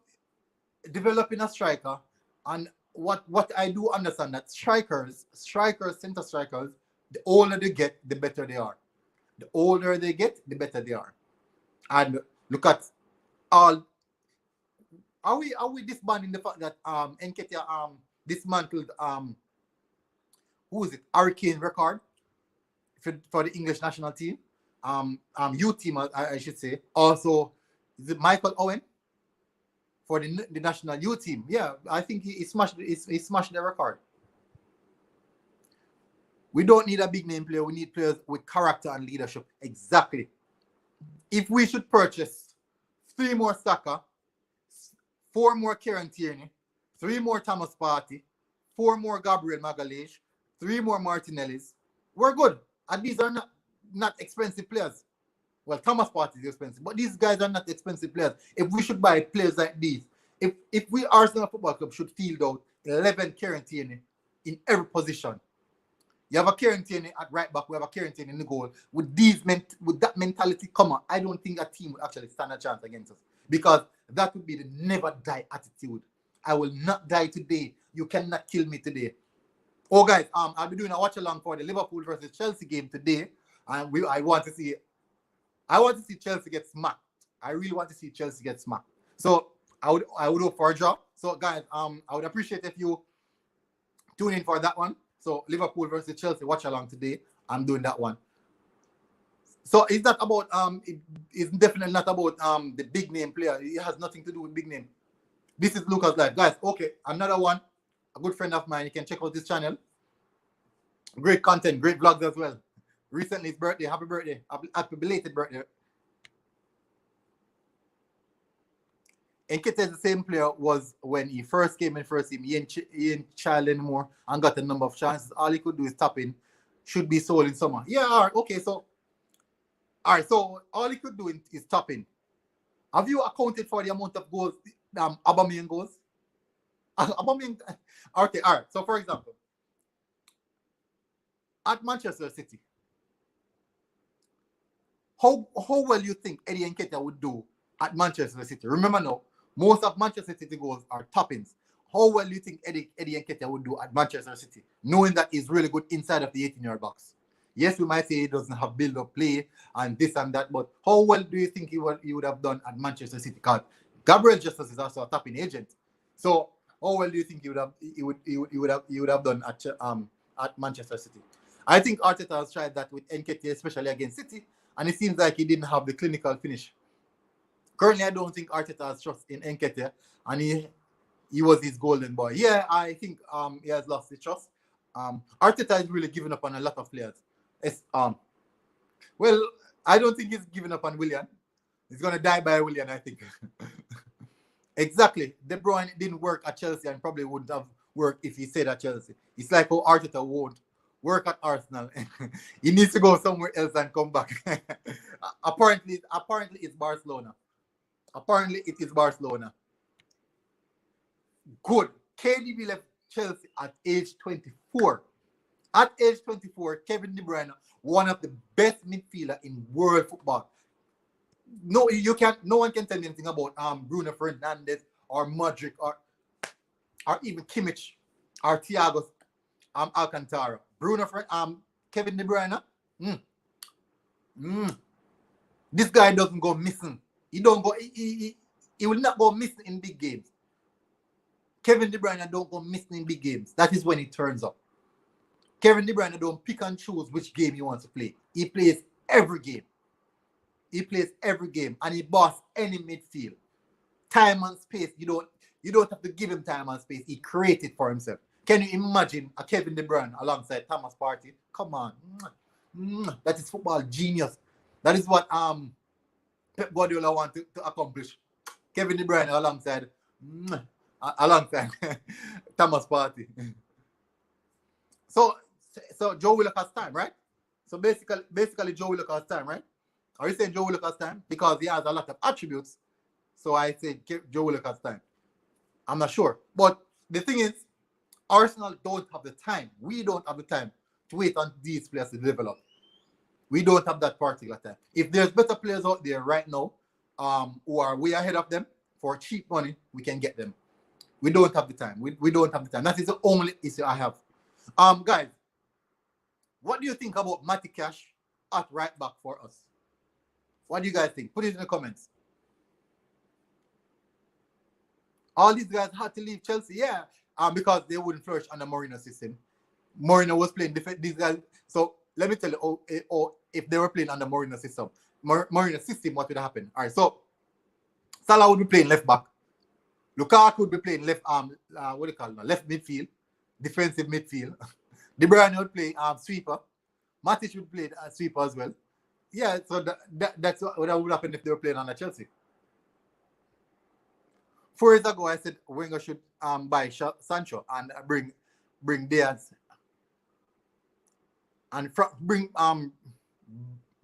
developing a striker, and what I do understand that strikers, center strikers, the older they get, the better they are. The older they get, the better they are. And look at all. Are we disbanding the fact that Nketiah dismantled who is it? Hurricane record for the English national team, youth team, I should say. Also, is it Michael Owen for the national youth team? Yeah, I think he smashed the record. We don't need a big name player. We need players with character and leadership. Exactly. If we should purchase 3 more Saka, 4 more Kieran Tierney, 3 more Thomas Partey, 4 more Gabriel Magalhaes, 3 more Martinellis, we're good. And these are not expensive players. Well, Thomas Partey is expensive, but these guys are not expensive players. If we should buy players like these, if we Arsenal Football Club should field out 11 Kieran Tierney in every position. You have a Kieran Tierney at right back, we have a Kieran Tierney in the goal. With that mentality come on, I don't think a team would actually stand a chance against us. Because that would be the never die attitude. I will not die today. You cannot kill me today. Oh guys, I'll be doing a watch along for the Liverpool versus Chelsea game today. And I want to see Chelsea get smacked. I really want to see Chelsea get smacked. So I would hope for a draw. So guys, I would appreciate if you tune in for that one. So Liverpool versus Chelsea watch along today. I'm doing that one. So it's not about it's definitely not about the big name player. It has nothing to do with big name. This is Lucas Live. Guys, okay, another one. A good friend of mine. You can check out this channel. Great content, great vlogs as well. Recently his birthday. Happy birthday. Happy belated birthday. Nketiah is the same player was when he first came in first team. He ain't child anymore and got a number of chances. All he could do is tap in. Should be sold in summer. Yeah, all right, okay, so so all he could do is tap in. Have you accounted for the amount of goals Aubameyang goals? Aubameyang, okay, all right. So for example, at Manchester City, how well you think Eddie Nketiah would do at Manchester City? Remember now, most of Manchester City goals are tap-ins. How well do you think Eddie Nketiah would do at Manchester City, knowing that he's really good inside of the 18-yard box? Yes, we might say he doesn't have build-up play and this and that, but how well do you think he would have done at Manchester City? Because Gabriel Jesus is also a tapping agent. So how well do you think he would have done at Manchester City? I think Arteta has tried that with Nketiah, especially against City, and it seems like he didn't have the clinical finish. Currently, I don't think Arteta has trust in Nketiah, and he was his golden boy. Yeah, I think he has lost his trust. Arteta is really giving up on a lot of players. It's well, I don't think he's giving up on Willian. He's gonna die by Willian, I think. Exactly. De Bruyne didn't work at Chelsea and probably wouldn't have worked if he stayed at Chelsea. It's like how Arteta won't work at Arsenal. He needs to go somewhere else and come back. Apparently it's Barcelona. Apparently it is Barcelona. Good. KDB left Chelsea at age 24. At age 24, Kevin De Bruyne, one of the best midfielder in world football. No, no one can tell me anything about Bruno Fernandes or Modric or even Kimmich or Thiago Alcantara. Kevin De Bruyne. This guy doesn't go missing. He will not go missing in big games. Kevin De Bruyne don't go missing in big games. That is when he turns up. Kevin De Bruyne don't pick and choose which game he wants to play. He plays every game. He plays every game, and he boss any midfield. Time and space, you don't have to give him time and space. He created for himself. Can you imagine a Kevin De Bruyne alongside Thomas Partey? Come on. That is football genius. That is what Pep Guardiola wants to accomplish. Kevin De Bruyne alongside Thomas Partey. So Joe Willock has time, right? So basically Joe Willock has time, right? Are you saying Joe Willock has time? Because he has a lot of attributes. So I say Joe Willock has time. I'm not sure. But the thing is, Arsenal don't have the time. We don't have the time to wait on these players to develop. We don't have that particular time. If there's better players out there right now who are way ahead of them for cheap money, we can get them. We don't have the time. We don't have the time. That is the only issue I have. Guys, what do you think about Matty Cash at right back for us? What do you guys think? Put it in the comments. All these guys had to leave Chelsea, yeah, because they wouldn't flourish under Mourinho's system. Mourinho was playing different. These guys. So let me tell you, if they were playing under Mourinho's system, Mourinho's system, what would happen? All right, so Salah would be playing left back. Lukaku would be playing left what do you call it? Left midfield, defensive midfield. De Bruyne would play sweeper. Matic would play sweeper as well. Yeah, so that's what would happen if they were playing under Chelsea. 4 years ago, I said Wenger should buy Sancho and bring Diaz and bring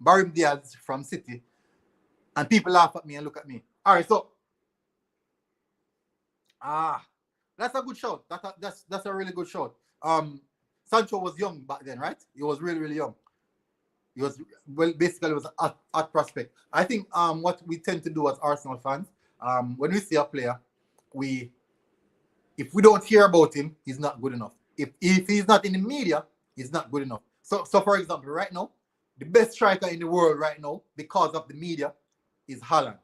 Barry Diaz from City, and people laugh at me and look at me. All right, so that's a good shout. That's a really good shout. Sancho was young back then, right? He was really, really young. He was basically was a prospect. I think what we tend to do as Arsenal fans, when we see a player, if we don't hear about him, he's not good enough. If he's not in the media, he's not good enough. So for example, right now, the best striker in the world right now, because of the media, is Haaland.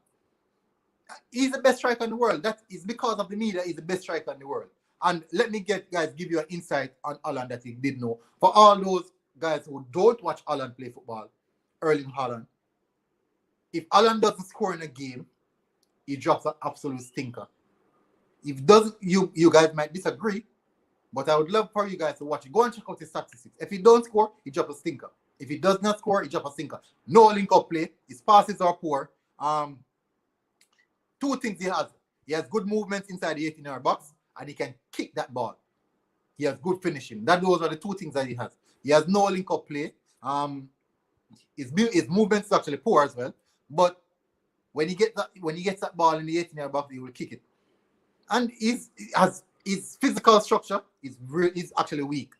He's the best striker in the world. That is because of the media. He's the best striker in the world. And let me give you an insight on Haaland that you didn't know. For all those guys who don't watch Haaland play football, Erling Haaland, if Haaland doesn't score in a game, he drops an absolute stinker. If doesn't, you guys might disagree, but I would love for you guys to watch it. Go and check out his statistics. If he don't score, he drops a stinker. If he does not score, he drops a stinker. No link-up play. His passes are poor. Two things he has. He has good movement inside the 18-yard box, and he can kick that ball. He has good finishing. Those are the two things that he has. He has no link-up play. His movement is actually poor as well. But when he gets that ball in the 18-yard box, he will kick it. And his physical structure is actually weak.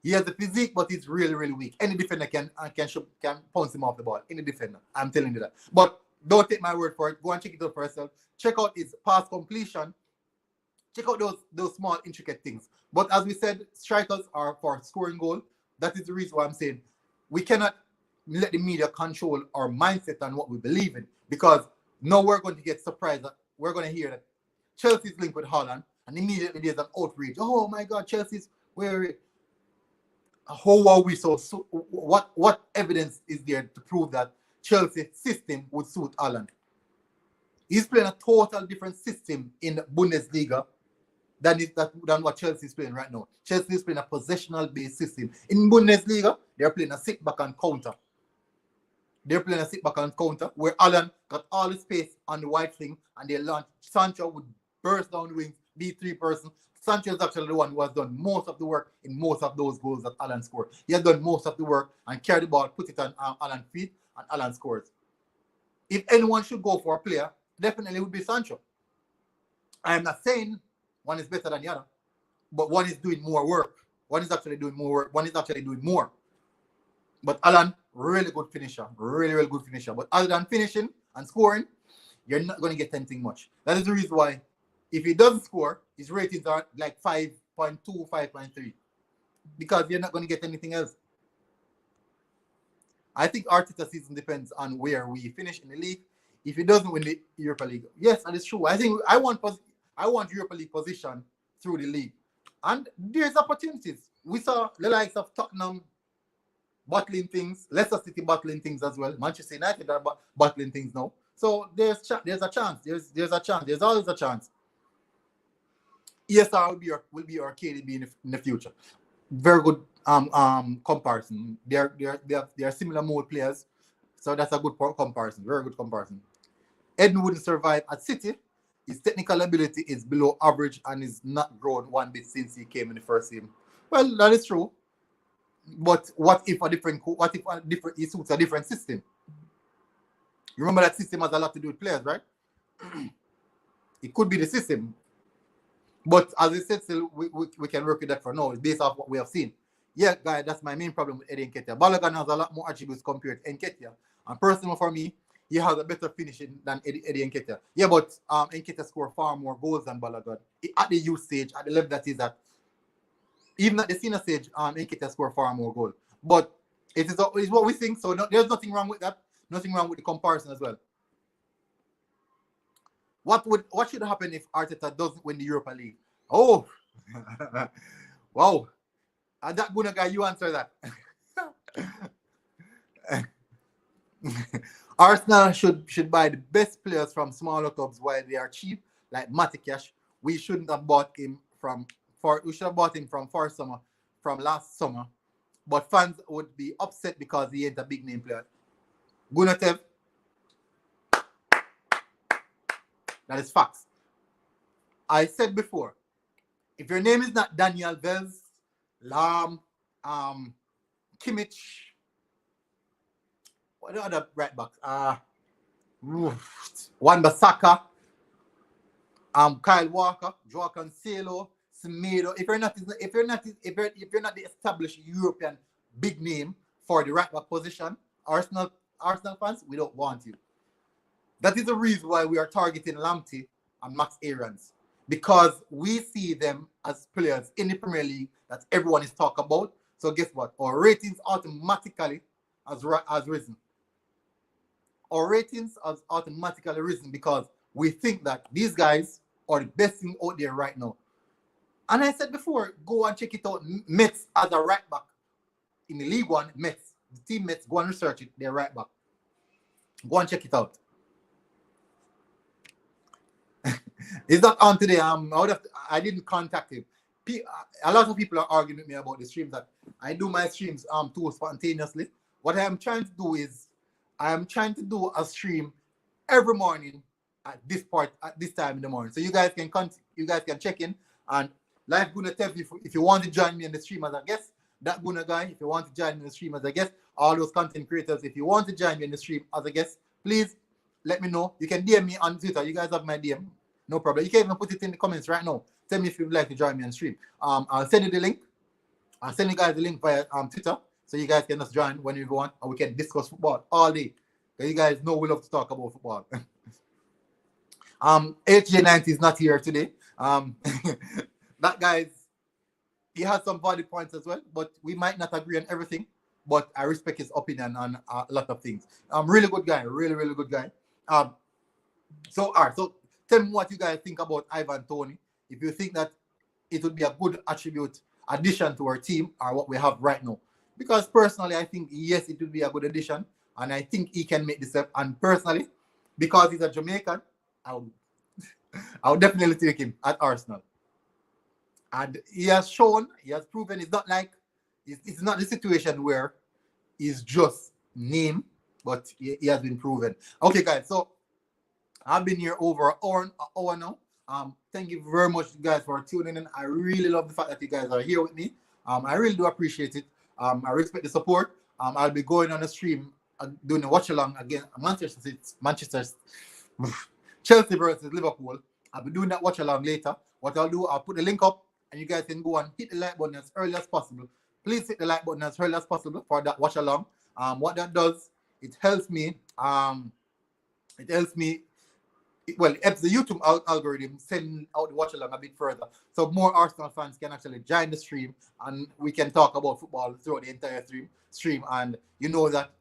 He has the physique, but he's really, really weak. Any defender can pounce him off the ball. Any defender. I'm telling you that. But don't take my word for it. Go and check it out for yourself. Check out his pass completion. Check out those small, intricate things. But as we said, strikers are for scoring goal. That is the reason why I'm saying we cannot let the media control our mindset and what we believe in. Because now we're going to get surprised. We're going to hear that Chelsea's linked with Haaland, and immediately there's an outrage. Oh my God, Chelsea's where? how are we so what evidence is there to prove that Chelsea system would suit Alan? He's playing a total different system in Bundesliga than what Chelsea is playing right now. Chelsea is playing a possessional based system. In Bundesliga, they're playing a sit back and counter. Where Alan got all the space on the wide thing and they launch. Sancho would burst down the wings, be 3-person. Sancho is actually the one who has done most of the work in most of those goals that Alan scored. He has done most of the work and carried the ball, put it on Alan's feet, and Alan scores. If anyone should go for a player, definitely would be Sancho. I am not saying one is better than the other, but one is doing more work. One is actually doing more work. One is actually doing more. But Alan, really good finisher. Really, really good finisher. But other than finishing and scoring, you're not going to get anything much. That is the reason why if he doesn't score, his ratings are like 5.2, 5.3. Because you're not going to get anything else. I think Arteta's season depends on where we finish in the league. If he doesn't win the Europa League, yes, that is true. I think I want Europa League position through the league. And there's opportunities. We saw the likes of Tottenham battling things, Leicester City battling things as well. Manchester United are battling things now. So there's a chance. There's a chance. There's always a chance. ESR will be our KDB in the future. Very good comparison. They are similar mode players, so that's a good comparison. Very good comparison. Eden wouldn't survive at City. His technical ability is below average and is not grown one bit since he came in the first team. Well, that is true. But what if he suits a different system? You remember that system has a lot to do with players, right? It could be the system. But as I said, still, we can work with that for now. It's based off what we have seen. Yeah, guys, that's my main problem with Eddie Nketiah. Balogun has a lot more attributes compared to Nketiah. And personally for me, he has a better finishing than Eddie Nketiah. Yeah, but Nketiah scored far more goals than Balogun. At the youth stage, at the level that he's at, even at the senior stage, Nketiah scored far more goals. But it's what we think, so there's nothing wrong with that. Nothing wrong with the comparison as well. What should happen if Arteta doesn't win the Europa League? Oh, wow. That good guy, you answer that. Arsenal should buy the best players from smaller clubs while they are cheap, like Matikash. We shouldn't have bought him from last summer. But fans would be upset because he ain't a big name player. Gunatev. That is facts. I said before, if your name is not Daniel Vez, Lam, Kimmich, what are the other right backs? Wan-Bissaka, Kyle Walker, Joao Cancelo, Semedo. If you're not the established European big name for the right back position, Arsenal fans, we don't want you. That is the reason why we are targeting Lamptey and Max Aarons, because we see them as players in the Premier League that everyone is talking about. So guess what? Our ratings automatically has risen. Our ratings has automatically risen because we think that these guys are the best thing out there right now. And I said before, go and check it out. Mets as a right back in the League One, Mets. The team Mets, go and research it. They're right back. Go and check it out. It's not on today. I didn't contact him. A lot of people are arguing with me about the streams that I do my streams too spontaneously. What I am trying to do is I am trying to do a stream every morning at this time in the morning. So you guys can check in, and like Guna tell you, if you want to join me in the stream as a guest, that Guna guy, if you want to join me in the stream as a guest, all those content creators, if you want to join me in the stream as a guest, please let me know. You can DM me on Twitter. You guys have my DM. No problem. You can even put it in the comments right now. Tell me if you'd like to join me on stream. I'll send you the link. I'll send you guys the link via Twitter, so you guys can just join when you go on, and we can discuss football all day. Because you guys know we love to talk about football. HJ90 is not here today. That guy's, he has some valid points as well, but we might not agree on everything. But I respect his opinion on a lot of things. Really good guy, really, really good guy. So tell me what you guys think about Ivan Toney. If you think that it would be a good attribute addition to our team or what we have right now. Because personally, I think yes, it will be a good addition, and I think he can make this step. And personally, because he's a Jamaican, I would definitely take him at Arsenal. And he has proven it's not like it's not the situation where he's just name, but he has been proven. Okay, guys, so I've been here over an hour now. Thank you very much, guys, for tuning in. I really love the fact that you guys are here with me. I really do appreciate it. I respect the support. I'll be going on a stream doing a watch along again. Manchester, Chelsea versus Liverpool. I'll be doing that watch along later. What I'll do, I'll put the link up, and you guys can go and hit the like button as early as possible. Please hit the like button as early as possible for that watch along. What that does, it helps me. It helps the YouTube algorithm send out the watch along a bit further, so more Arsenal fans can actually join the stream, and we can talk about football throughout the entire stream. And you know that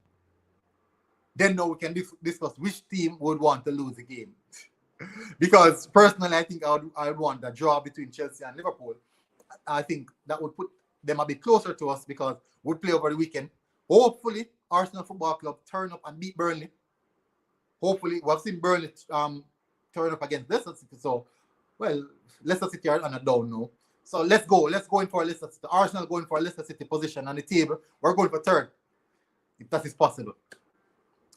then now we can discuss which team would want to lose the game. Because personally, I think I would want a draw between Chelsea and Liverpool. I think that would put them a bit closer to us because we'd play over the weekend. Hopefully, Arsenal Football Club turn up and beat Burnley. Hopefully, we've seen Burnley turn up against Leicester City. So, well, Leicester City are on a down now. So let's go. Let's go in for Leicester City. Arsenal going for a Leicester City position on the table. We're going for third, if that is possible.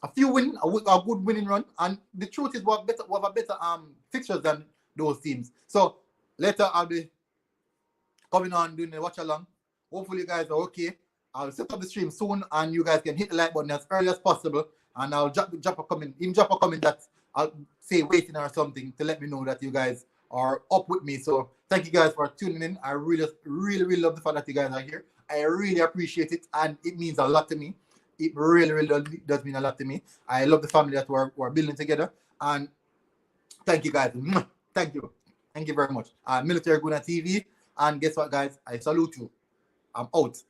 A good winning run, and the truth is we have a better fixtures than those teams. So later I'll be coming on doing the watch along. Hopefully you guys are okay. I'll set up the stream soon, and you guys can hit the like button as early as possible. And I'll drop a comment that I'll say waiting or something to let me know that you guys are up with me. So thank you guys for tuning in. I really, really, really love the fact that you guys are here. I really appreciate it, and it means a lot to me. It really, really does mean a lot to me. I love the family that we're building together. And thank you, guys. Thank you. Thank you very much. Military Guna TV. And guess what, guys? I salute you. I'm out.